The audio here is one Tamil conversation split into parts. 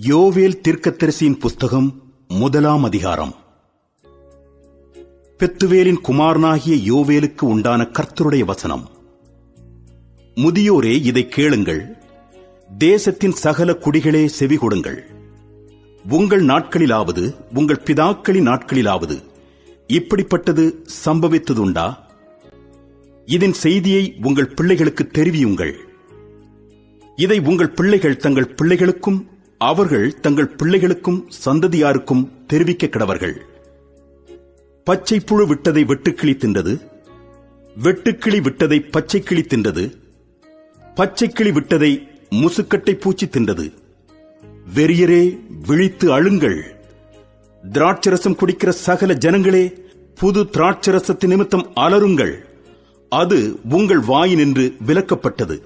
யோவேல் தீர்க்கதரிசியின் புஸ்தகம் 1ஆம் அதிகாரம். பெத்துவேலின் குமாரனாகிய யோவேலுக்கு உண்டான கர்த்தருடைய வசனம். முதியோரே, இதை கேளுங்கள். தேசத்தின் சகல குடிகளே செவி கொடுங்கள். உங்கள் நாட்களிலாவது உங்கள் பிதாக்களின் நாட்களிலாவது இப்படிப்பட்டது சம்பவித்ததுண்டா? இதன் செய்தியை உங்கள் பிள்ளைகளுக்கு தெரிவியுங்கள். இதை உங்கள் பிள்ளைகள் தங்கள் பிள்ளைகளுக்கும் அவர்கள் தங்கள் பிள்ளைகளுக்கும் சந்ததியாருக்கும் தெரிவிக்க கடவர்கள். பச்சை புழு விட்டதை வெட்டுக்கிளி தின்றது, வெட்டுக்கிளி விட்டதை பச்சைக்கிளி தின்றது, பச்சைக்கிளி விட்டதை முசுக்கட்டை பூச்சி தின்றது. வெறியரே, விழித்து அழுங்கள். திராட்சரசம் குடிக்கிற சகல ஜனங்களே, புது திராட்சரசத்து நிமித்தம் அலறுங்கள். அது உங்கள் வாயினின்று விலக்கப்பட்டது.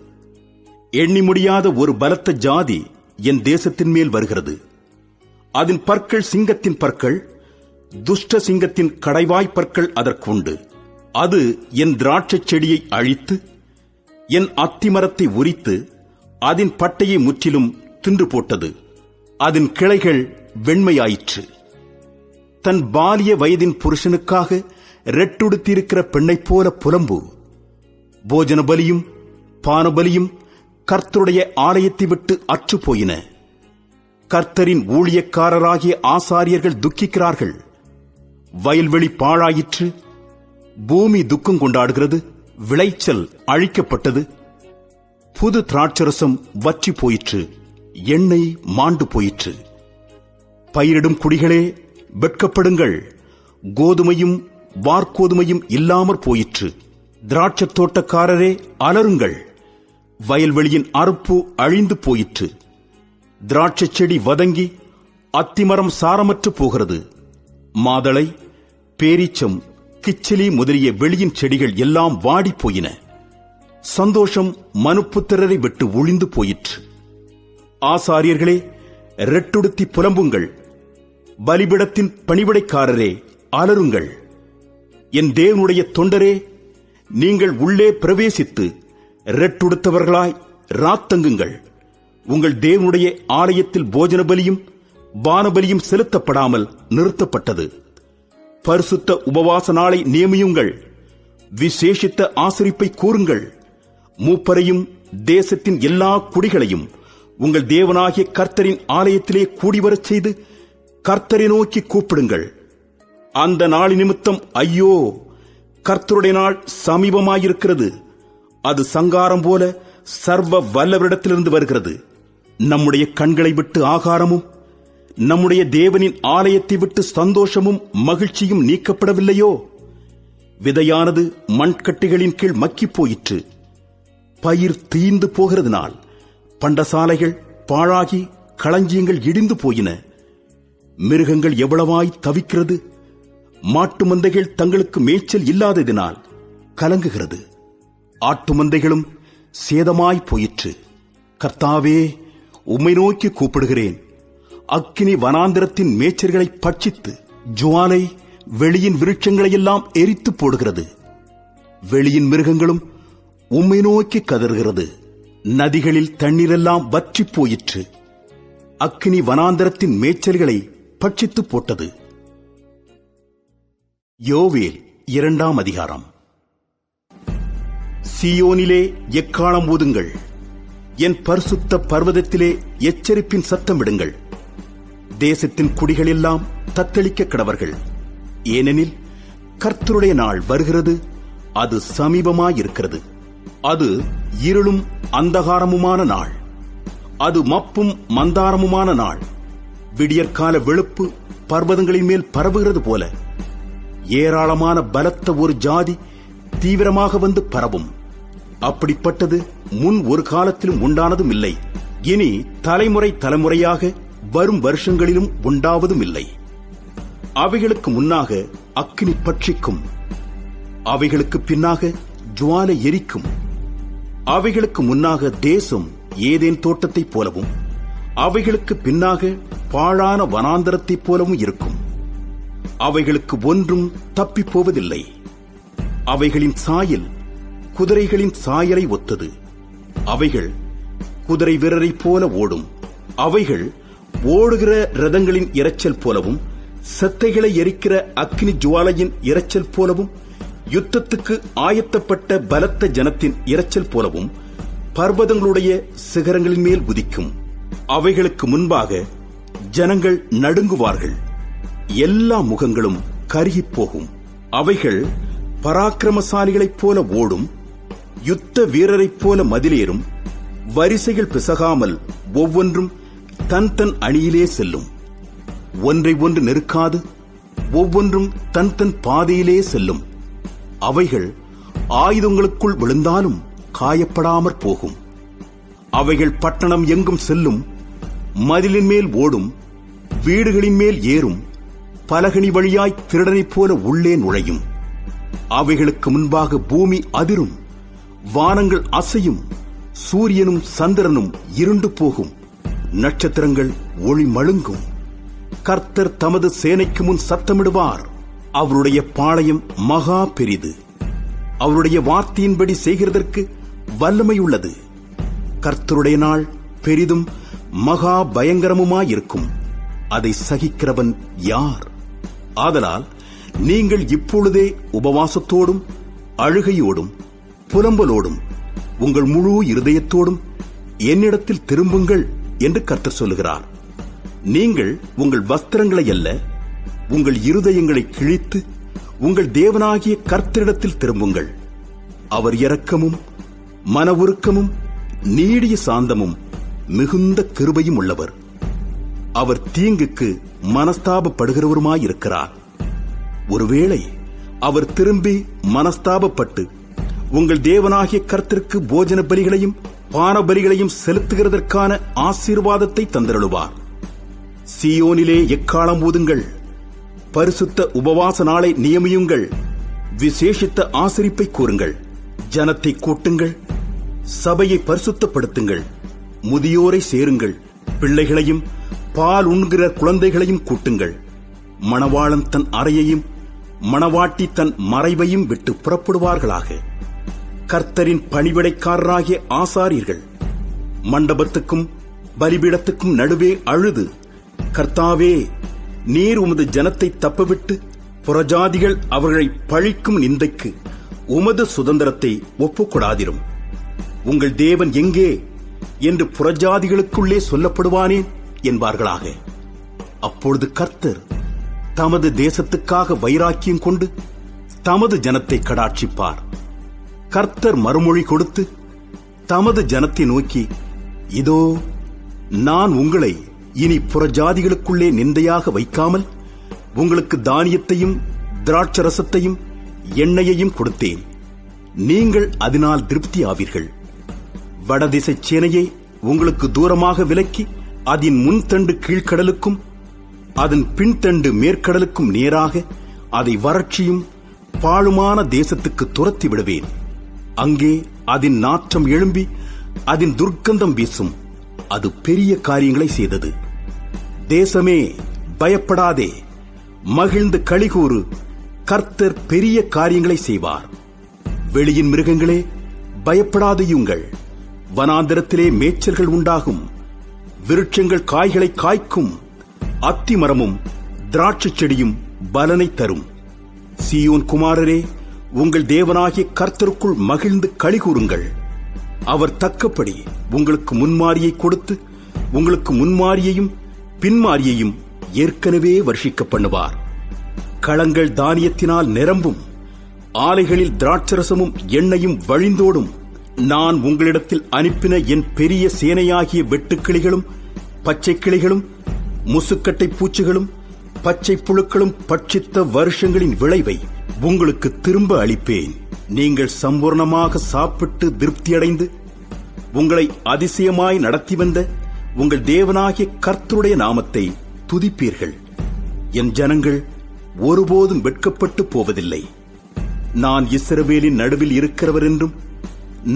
எண்ணி முடியாத ஒரு பலத்த ஜாதி என் தேசத்தின் மேல் வருகிறது. அதன் பற்கள் சிங்கத்தின் பற்கள், துஷ்ட சிங்கத்தின் கடைவாய் பற்கள் அதற்குண்டு. அது என் திராட்சை செடியை அழித்து என் அத்திமரத்தை உரித்து அதன் பட்டையை முற்றிலும் தின்று போட்டது. அதன் கிளைகள் வெண்மையாயிற்று. தன் பாலிய வயதின் புருஷனுக்காக ரெட்டுடுத்தியிருக்கிற பெண்ணைப் போல புலம்பு. போஜன பலியும் பானபலியும் கர்த்தருடைய ஆலயத்தை விட்டு அற்று போயின. கர்த்தரின் ஊழியக்காரராகிய ஆசாரியர்கள் துக்கிக்கிறார்கள். வயல்வெளி பாழாயிற்று, பூமி துக்கம் கொண்டாடுகிறது, விளைச்சல் அழிக்கப்பட்டது. புது திராட்சரசம் வற்றி போயிற்று, எண்ணெய் மாண்டு போயிற்று. பயிரிடும் குடிகளே, வெட்கப்படுங்கள். கோதுமையும் வார்கோதுமையும் இல்லாமற் போயிற்று. திராட்சத் தோட்டக்காரரே, அலறுங்கள். வயல்வெளியின் அறுப்பு அழிந்து போயிற்று. திராட்சை செடி வதங்கி அத்திமரம் சாரமற்று போகிறது. மாதளை, பேரீச்சம், கிச்சிலி முதலிய வெளியின் செடிகள் எல்லாம் வாடி போயின. சந்தோஷம் மனுப்புத்திரரை விட்டு ஒழிந்து போயிற்று. ஆசாரியர்களே, ரெட்டுடுத்தி புலம்புங்கள். பலிபிடத்தின் பணிவிடைக்காரரே, அலறுங்கள். என் தேவனுடைய தொண்டரே, நீங்கள் உள்ளே பிரவேசித்து ரெட்டுடுத்தவர்களாய் ராத்தங்குங்கள். உங்கள் தேவனுடைய ஆலயத்தில் போஜன பலியும் பானபலியும் செலுத்தப்படாமல் நிறுத்தப்பட்டது. பரிசுத்த உபவாச நாளை நியமியுங்கள். விசேஷித்த ஆசரிப்பை கூறுங்கள். மூப்பரையும் தேசத்தின் எல்லா குடிகளையும் உங்கள் தேவனாகிய கர்த்தரின் ஆலயத்திலே கூடிவரச் செய்து கர்த்தரை நோக்கி கூப்பிடுங்கள். அந்த நாள் நிமித்தம் ஐயோ, கர்த்தருடைய நாள் சமீபமாயிருக்கிறது. அது சங்காரம் போல சர்வ வல்லவரிடத்திலிருந்து வருகிறது. நம்முடைய கண்களை விட்டு ஆகாரமும் நம்முடைய தேவனின் ஆலயத்தை விட்டு சந்தோஷமும் மகிழ்ச்சியும் நீக்கப்படவில்லையோ? விதையானது மண்கட்டிகளின் கீழ் மக்கிப் போயிற்று. பயிர் தீந்து போகிறதுனால் பண்டசாலைகள் பாழாகி களஞ்சியங்கள் இடிந்து போயின. மிருகங்கள் எவ்வளவாய் தவிக்கிறது. மாட்டு மந்தைகள் தங்களுக்கு மேய்ச்சல் இல்லாததினால் கலங்குகிறது. ஆட்டு மந்தைகளும் சேதமாய் போயிற்று. கர்த்தாவே, உம்மை நோக்கி கூப்பிடுகிறேன். அக்கினி வனாந்திரத்தின் மேய்ச்சல்களை பட்சித்து ஜுவாலை வெளியின் விருட்சங்களையெல்லாம் எரித்து போடுகிறது. வெளியின் மிருகங்களும் உம்மை நோக்கி கதறுகிறது. நதிகளில் தண்ணீரெல்லாம் வற்றி போயிற்று. அக்கினி வனாந்திரத்தின் மேய்ச்சல்களை பட்சித்து போட்டது. யோவேல் 2ஆம் அதிகாரம். சீயோனிலே எக்காளம் ஊதுங்கள். என் பரிசுத்த பர்வதத்திலே எச்சரிப்பின் சத்தமிடுங்கள். தேசத்தின் குடிகளெல்லாம் தத்தளிக்க கடவர்கள். ஏனெனில் கர்த்தருடைய நாள் வருகிறது, அது சமீபமாயிருக்கிறது. அது இருளும் அந்தகாரமுமான நாள். அது மப்பும் மந்தாரமுமான நாள். விடியற்கால வெளுப்பு பர்வதங்களின் மேல் பரவுகிறது போல ஏராளமான பலத்த ஒரு ஜாதி தீவிரமாக வந்து பரவும். அப்படிப்பட்டது முன் ஒரு காலத்திலும் உண்டானதும் இல்லை, இனி தலைமுறை தலைமுறையாக வரும் வருஷங்களிலும் உண்டாவதும் இல்லை. அவைகளுக்கு முன்னாக அக்கினி பட்சிக்கும், அவைகளுக்கு பின்னாக ஜுவாலை எரிக்கும். அவைகளுக்கு முன்னாக தேசம் ஏதேன் தோட்டத்தைப் போலவும் அவைகளுக்கு பின்னாக பாழான வனாந்தரத்தைப் போலவும் இருக்கும். அவைகளுக்கு ஒன்றும் தப்பிப் போவதில்லை. அவைகளின் சாயல் குதிரைகளின் சாயலை ஒத்தது. அவைகள் குதிரை வீரரைப் போல ஓடும். அவைகள் ஓடுகிற ரதங்களின் இரைச்சல் போலவும், செத்தைகளை எரிக்கிற அக்னி ஜுவாலையின் இரைச்சல் போலவும், யுத்தத்துக்கு ஆயத்தப்பட்ட பலத்த ஜனத்தின் இரைச்சல் போலவும் பர்வதங்களுடைய சிகரங்களின் மேல் உதிக்கும். அவைகளுக்கு முன்பாக ஜனங்கள் நடுங்குவார்கள், எல்லா முகங்களும் கருகிப் போகும். அவைகள் பராக்கிரமசாலிகளைப் போல ஓடும், யுத்த வீரரைப் போல மதிலேறும், வரிசைகள் பிசகாமல் ஒவ்வொன்றும் தன் தன் அணியிலே செல்லும். ஒன்றை ஒன்று நெருக்காது ஒவ்வொன்றும் தன் தன் பாதையிலே செல்லும். அவைகள் ஆயுதங்களுக்குள் விழுந்தாலும் காயப்படாமற் போகும். அவைகள் பட்டணம் எங்கும் செல்லும், மதிலின் மேல் ஓடும், வீடுகளின் மேல் ஏறும், பலகணி வழியாய் திருடனைப் போல உள்ளே நுழையும். அவைகளுக்கு முன்பாக பூமி அதிரும், வானங்கள் அசையும், சூரியனும் சந்திரனும் இருண்டு போகும், நட்சத்திரங்கள் ஒளி மழுங்கும். கர்த்தர் தமது சேனைக்கு முன் சத்தமிடுவார். அவருடைய பாளையம் மகா பெரிது, அவருடைய வார்த்தையின்படி செய்கிறதற்கு வல்லமையுள்ளது. கர்த்தருடைய நாள் பெரிதும் மகா பயங்கரமுமாயிருக்கும், அதை சகிக்கிறவன் யார்? ஆதலால் நீங்கள் இப்பொழுதே உபவாசத்தோடும் அழுகையோடும் புலம்பலோடும் உங்கள் முழு இருதயத்தோடும் என்னிடத்தில் திரும்புங்கள் என்று கர்த்தர் சொல்லுகிறார். நீங்கள் உங்கள் வஸ்திரங்களை அல்ல, உங்கள் இருதயங்களை கிழித்து உங்கள் தேவனாகிய கர்த்தரிடத்தில் திரும்புங்கள். அவர் இரக்கமும் மன உருக்கமும் நீடிய சாந்தமும் மிகுந்த கிருபையும் உள்ளவர். அவர் தீங்குக்கு மனஸ்தாபப்படுகிறவருமாயிருக்கிறார். ஒருவேளை அவர் திரும்பி மனஸ்தாபப்பட்டு உங்கள் தேவனாகிய கர்த்தருக்கு போஜன பலிகளையும் பான பலிகளையும் செலுத்துகிறதற்கான ஆசீர்வாதத்தை தந்தருளுவார். சீயோனிலே எக்காளம் ஊதுங்கள், பரிசுத்த உபவாச நாளை நியமியுங்கள், விசேஷித்த ஆசரிப்பை கூறுங்கள், ஜனத்தை கூட்டுங்கள், சபையை பரிசுத்தப்படுத்துங்கள், முதியோரை சேருங்கள், பிள்ளைகளையும் பால் உண்கிற குழந்தைகளையும் கூட்டுங்கள். மணவாளன் தன் அறையையும் மணவாட்டி தன் மறைவையும் விட்டு புறப்படுவார்களாக. கர்த்தரின் பணிவிடைக்காரராகிய ஆசாரியர்கள் மண்டபத்துக்கும் பலிபீடத்துக்கும் நடுவே அழுது, கர்த்தாவே, நீர் உமது ஜனத்தை தப்பவிட்டு புறஜாதிகள் அவர்களை பழிக்கும் நிந்தைக்கு உமது சுதந்திரத்தை ஒப்புக்கொடாதிரும். உங்கள் தேவன் எங்கே என்று புறஜாதிகளுக்குள்ளே சொல்லப்படுவானேன் என்பார்களாக. அப்பொழுது கர்த்தர் தமது தேசத்துக்காக வைராக்கியம் கொண்டு தமது ஜனத்தை கடாட்சிப்பார். கர்த்தர் மறுமொழி கொடுத்து தமது ஜனத்தை நோக்கி, இதோ நான் உங்களை இனி புறஜாதிகளுக்குள்ளே நிந்தையாக வைக்காமல் உங்களுக்கு தானியத்தையும் திராட்சரசத்தையும் எண்ணெயையும் கொடுத்தேன், நீங்கள் அதனால் திருப்தி ஆவீர்கள். வடதிசை சேனையை உங்களுக்கு தூரமாக விலக்கி அதன் முன்தண்டு கீழ்கடலுக்கும் அதன் பின்தண்டு மேற்கடலுக்கும் நேராக அதை வறட்சியும் பாழுமான தேசத்துக்கு துரத்தி விடுவேன். அங்கே அதன் நாற்றம் எழும்பி அதன் துர்க்கந்தம் வீசும். அது பெரிய காரியங்களை செய்தது. தேசமே, பயப்படாதே, மகிழ்ந்து களிகூறு, கர்த்தர் பெரிய காரியங்களை செய்வார். வெளியின் மிருகங்களே, பயப்படாதையுங்கள். வனாந்தரத்திலே மேய்ச்சல்கள் உண்டாகும், விருட்சங்கள் காய்களை காய்க்கும், அத்தி மரமும் திராட்சை செடியும் பலனை தரும். சீயோன் குமாரரே, உங்கள் தேவனாகிய கர்த்தருக்குள் மகிழ்ந்து களிகூறுங்கள். அவர் தக்கப்படி உங்களுக்கு முன்மாரியை கொடுத்து உங்களுக்கு முன்மாரியையும் பின்மாரியையும் ஏற்கனவே வருஷிக்க பண்ணுவார். களங்கள் தானியத்தினால் நிரம்பும், ஆலைகளில் திராட்சரசமும் எண்ணெயும் வழிந்தோடும். நான் உங்களிடத்தில் அனுப்பின என் பெரிய சேனையாகிய வெட்டுக்கிளிகளும் பச்சை கிளிகளும் முசுக்கட்டை பூச்சிகளும் பச்சை புழுக்களும் பட்சித்த வருஷங்களின் விளைவை உங்களுக்கு திரும்ப அளிப்பேன். நீங்கள் சம்பூர்ணமாக சாப்பிட்டு திருப்தியடைந்து உங்களை அதிசயமாய் நடத்தி வந்த உங்கள் தேவனாகிய கர்த்தருடைய நாமத்தை துதிப்பீர்கள். என் ஜனங்கள் ஒருபோதும் வெட்கப்பட்டு போவதில்லை. நான் இஸ்ரவேலின் நடுவில் இருக்கிறவர் என்றும்,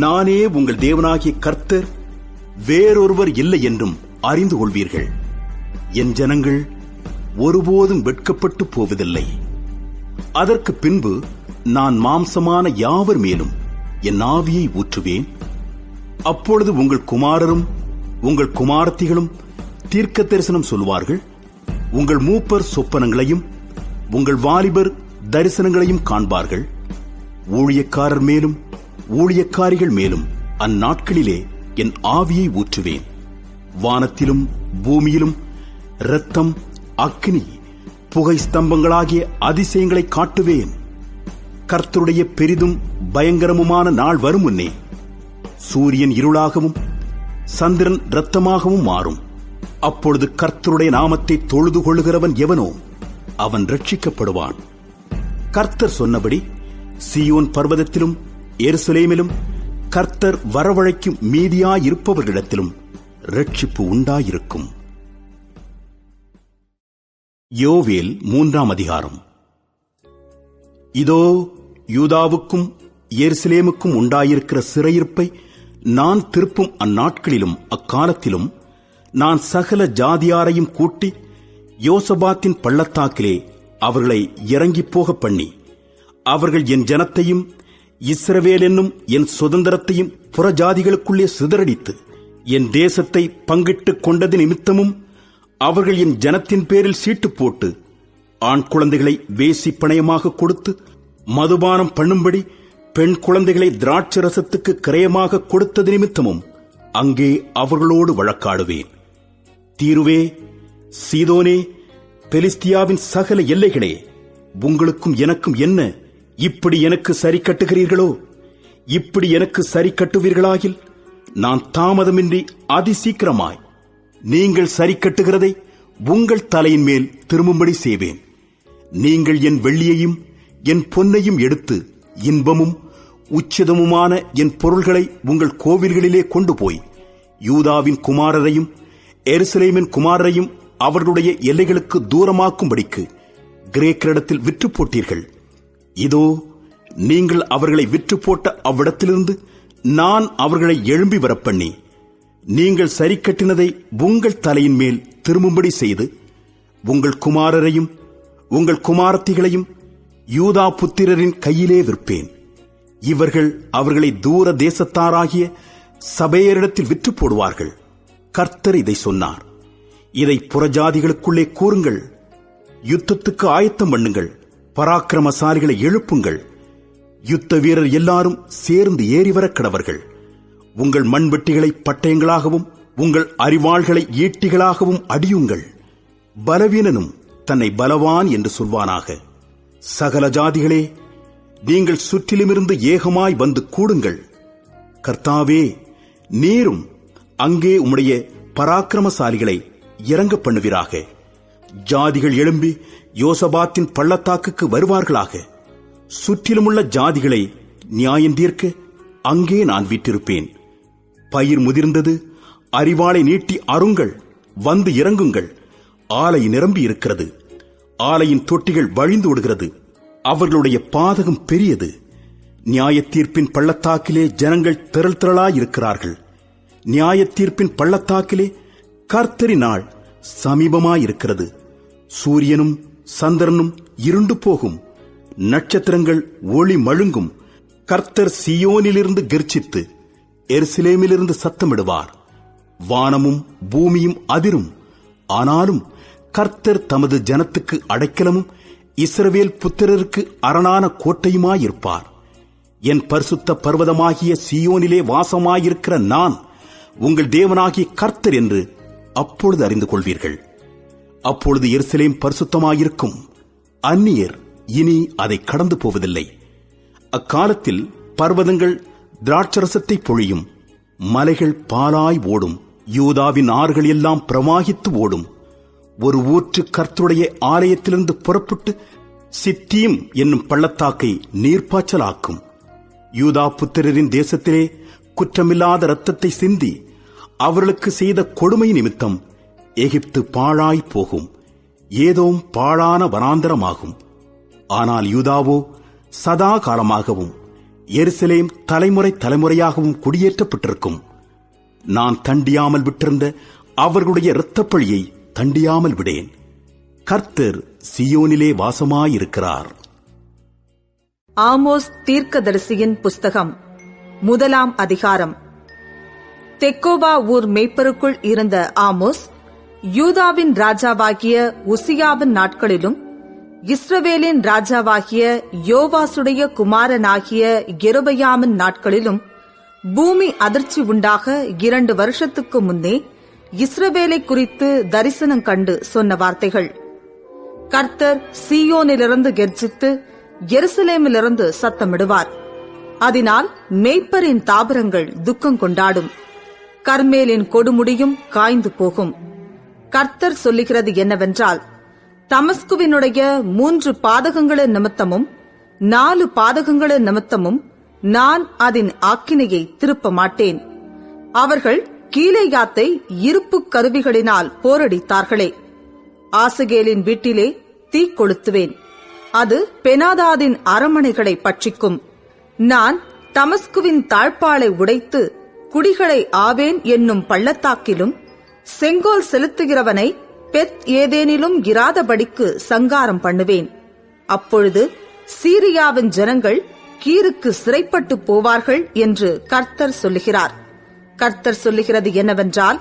நானே உங்கள் தேவனாகிய கர்த்தர், வேறொருவர் இல்லை என்றும் அறிந்து கொள்வீர்கள். என் ஜனங்கள் ஒருபோதும் வெட்கப்பட்டு போவதில்லை. அதற்கு பின்பு நான் மாம்சமான யாவர் மேலும் என் ஆவியை ஊற்றுவேன். அப்பொழுது உங்கள் குமாரரும் உங்கள் குமாரத்திகளும் தீர்க்க தரிசனம் சொல்வார்கள். உங்கள் மூப்பர் சொப்பனங்களையும் உங்கள் வாலிபர் தரிசனங்களையும் காண்பார்கள். ஊழியக்காரர் மேலும் ஊழியக்காரிகள் மேலும் அந்நாட்களிலே என் ஆவியை ஊற்றுவேன். வானத்திலும் பூமியிலும் இரத்தம், அக்கினி, புகை ஸ்தம்பங்களாகிய அதிசயங்களை காட்டுவேன். கர்த்தருடைய பெரிதும் பயங்கரமுமான நாள் வரும் முன்னே சூரியன் இருளாகவும் சந்திரன் இரத்தமாகவும் மாறும். அப்பொழுது கர்த்தருடைய நாமத்தை தொழுது கொள்ளுகிறவன் எவனோ அவன் ரட்சிக்கப்படுவான். கர்த்தர் சொன்னபடி சீயோன் பர்வதத்திலும் எருசலேமிலும் கர்த்தர் வரவழைக்கும் மீதியாயிருப்பவர்களிடத்திலும் ரட்சிப்பு உண்டாயிருக்கும். யோவேல் 3ஆம் அதிகாரம். இதோ, யூதாவுக்கும் எருசலேமுக்கும் உண்டாயிருக்கிற சிறையிருப்பை நான் திருப்பும் அந்நாட்களிலும் அக்காலத்திலும் நான் சகல ஜாதியாரையும் கூட்டி யோசபாத்தின் பள்ளத்தாக்கிலே அவர்களை இறங்கிப் போக பண்ணி, அவர்கள் என் ஜனத்தையும் இஸ்ரவேல் என்னும் என் சுதந்திரத்தையும் புறஜாதிகளுக்குள்ளே சிதறடித்து என் தேசத்தை பங்கிட்டுக் கொண்டது நிமித்தமும் அவர்கள் என் ஜனத்தின் பேரில் சீட்டு போட்டு ஆண் குழந்தைகளை வேசி பணயமாக கொடுத்து மதுபானம் பண்ணும்படி பெண் குழந்தைகளை திராட்சரசத்துக்கு கிரயமாக கொடுத்தது நிமித்தமும் அங்கே அவர்களோடு வழக்காடுவேன். தீருவே, சீதோனே, பெலிஸ்தியாவின் சகல எல்லைகளே, உங்களுக்கும் எனக்கும் என்ன? இப்படி எனக்கு சரி கட்டுகிறீர்களோ? இப்படி எனக்கு சரி கட்டுவீர்களாகில் நான் தாமதமின்றி அதிசீக்கிரமாய் நீங்கள் சரி கட்டுகிறதை உங்கள் தலையின் மேல் திரும்பும்படி செய்வேன். நீங்கள் என் வெள்ளியையும் என் பொன்னையும் எடுத்து இன்பமும் உச்சிதமுமான என் பொருள்களை உங்கள் கோவில்களிலே கொண்டு போய் யூதாவின் குமாரரையும் எருசலேமின் குமாரரையும் அவர்களுடைய எல்லைகளுக்கு தூரமாக்கும்படிக்கு கிரேக்கரிடத்தில் விற்று போட்டீர்கள். இதோ, நீங்கள் அவர்களை விற்று போட்ட அவ்விடத்திலிருந்து நான் அவர்களை எழும்பி வரப்பண்ணி நீங்கள் சரி கட்டினதை உங்கள் தலையின் மேல் திரும்பும்படி செய்து உங்கள் குமாரரையும் உங்கள் குமாரத்திகளையும் யூதா புத்திரரின் கையிலே விற்பேன். இவர்கள் அவர்களை தூர தேசத்தாராகிய சபையரிடத்தில் விற்று போடுவார்கள். கர்த்தர் இதை சொன்னார். இதை புறஜாதிகளுக்குள்ளே கூறுங்கள். யுத்தத்துக்கு ஆயத்தம் பண்ணுங்கள். பராக்கிரமசாலிகளை எழுப்புங்கள். யுத்த வீரர் எல்லாரும் சேர்ந்து ஏறிவர கடவர்கள். உங்கள் மண்வெட்டிகளை பட்டயங்களாகவும் உங்கள் அரிவாள்களை ஈட்டிகளாகவும் அடியுங்கள். பலவீனனும் தன்னை பலவான் என்று சொல்வானாக. சகல ஜாதிகளே, நீங்கள் சுற்றிலுமிருந்து ஏகமாய் வந்து கூடுங்கள். கர்த்தாவே, நீரும் அங்கே உம்முடைய பராக்கிரமசாலிகளை இறங்க பண்ணுவீராக. ஜாதிகள் எழும்பி யோசபாத்தின் பள்ளத்தாக்குக்கு வருவார்களாக. சுற்றிலுமுள்ள ஜாதிகளை நியாயம் தீர்க்க அங்கே நான் வீற்றிருப்பேன். பயிர் முதிர்ந்தது, அரிவாளை நீட்டி அருங்கள், வந்து இறங்குங்கள். ஆலை நிரம்பி இருக்கிறது, ஆலையின் தொட்டிகள் வழிந்து ஓடுகிறது. அவர்களுடைய பாதகம் பெரியது. நியாய தீர்ப்பின் பள்ளத்தாக்கிலே ஜனங்கள் திரள் திரளாயிருக்கிறார்கள். நியாய தீர்ப்பின் பள்ளத்தாக்கிலே கர்த்தரின் நாள் சமீபமாயிருக்கிறது. சூரியனும் சந்திரனும் இருண்டு போகும், நட்சத்திரங்கள் ஒளி மழுங்கும். கர்த்தர் சீயோனிலிருந்து கெர்ச்சித்து எருசலேமிலிருந்து சத்தமிடுவார். வானமும் பூமியும் அதிரும். ஆனாலும் கர்த்தர் தமது ஜனத்துக்கு அடைக்கலமும் இஸ்ரவேல் புத்திரருக்கு அரணான கோட்டையுமாயிருப்பார். என் பரிசுத்த பர்வதமாகிய சீயோனிலே வாசமாயிருக்கிற நான் உங்கள் தேவனாகிய கர்த்தர் என்று அப்பொழுது அறிந்து கொள்வீர்கள். அப்பொழுது எருசலேம் பரிசுத்தமாயிருக்கும். அந்நியர் இனி அதை கடந்து போவதில்லை. அக்காலத்தில் பர்வதங்கள் திராட்சரசத்தை பொழியும், மலைகள் பாலாய் ஓடும், யூதாவின் ஆறுகள் எல்லாம் பிரவாகித்து ஓடும். ஒரு ஊற்று கர்த்தருடைய ஆலயத்திலிருந்து புறப்பட்டு சித்தீம் என்னும் பள்ளத்தாக்கை நீர்ப்பாய்ச்சலாக்கும். யூதா புத்திரரின் தேசத்திலே குற்றமில்லாத இரத்தத்தை சிந்தி அவர்களுக்கு செய்த கொடுமை நிமித்தம் எகிப்து பாழாய் போகும். ஏதோம் பாழான வனாந்தரமாகும். ஆனால் யூதாவோ சதா காலமாகவும் எருசலேம் தலைமுறை தலைமுறையாகவும் குடியேற்றப்பட்டிருக்கும். நான் தண்டியாமல் விட்டிருந்த அவர்களுடைய இரத்தப்பழியை தண்டியாமல் விடேன். கர்த்தர் சீயோனிலே வாசமாயிருக்கிறார். ஆமோஸ் தீர்க்கதரிசியின் புஸ்தகம் 1ஆம் அதிகாரம். தெக்கோவா ஊர் மேய்ப்பருக்குள் இருந்த ஆமோஸ் யூதாவின் ராஜாவாகிய உசியாவின் நாட்களிலும் இஸ்ரவேலின் ராஜாவாகிய யோவாசுடைய குமாரனாகிய யெரொபெயாமின் நாட்களிலும் பூமி அதிர்ச்சி உண்டாக 2 வருஷத்துக்கு முன்னே இஸ்ரவேலை குறித்து தரிசனம் கண்டு சொன்ன வார்த்தைகள். கர்த்தர் சீயோனிலிருந்து கெர்ச்சித்து எருசலேமிலிருந்து சத்தமிடுவார். அதனால் மேய்ப்பரின் தாபரங்கள் துக்கம் கொண்டாடும். கர்மேலின் கொடுமுடியும் காய்ந்து போகும். கர்த்தர் சொல்லுகிறது என்னவென்றால், தமஸ்குவினுடைய 3 பாதகங்களின் நிமித்தமும் 4 பாதகங்களின் நிமித்தமும் நான் அதன் ஆக்கினையை திருப்ப மாட்டேன். அவர்கள் கீலேயாத்தை இருப்பு கருவிகளினால் போரடித்தார்களே. ஆசகேலின் வீட்டிலே தீ கொளுத்துவேன். அது பெனாதாதின் அரமனைகளை பட்சிக்கும். நான் தமஸ்குவின் தாழ்பாளை உடைத்து குடிகளை ஆவேன் என்னும் பள்ளத்தாக்கிலும் செங்கோல் செலுத்துகிறவனை பெத் ஏதேனிலும் இராதபடிக்கு சங்காரம் பண்ணுவேன். அப்பொழுது சீரியாவின் ஜனங்கள் கீருக்கு சிறைப்பட்டு போவார்கள் என்று கர்த்தர் சொல்லுகிறார். கர்த்தர் சொல்லுகிறது என்னவென்றால்,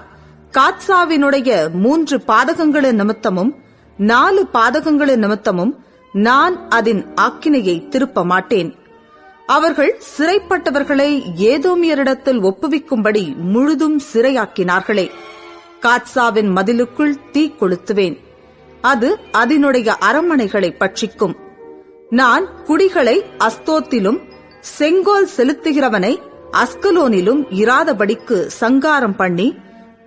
காத்சாவினுடைய 3 பாதகங்களின் நிமித்தமும் 4 பாதகங்களின் நிமித்தமும் நான் அதன் ஆக்கினையை திருப்ப மாட்டேன். அவர்கள் சிறைப்பட்டவர்களை ஏதோமியரிடத்தில் ஒப்புவிக்கும்படி முழுதும் சிறையாக்கினார்களே. காத்சாவின் மதிலுக்குள் தீ கொளுத்துவேன். அது அதனுடைய அரமனைகளை பட்சிக்கும். நான் குடிகளை அஸ்தோத்திலும் செங்கோல் செலுத்துகிறவனை அஸ்கலோனிலும் இராதபடிக்கு சங்காரம் பண்ணி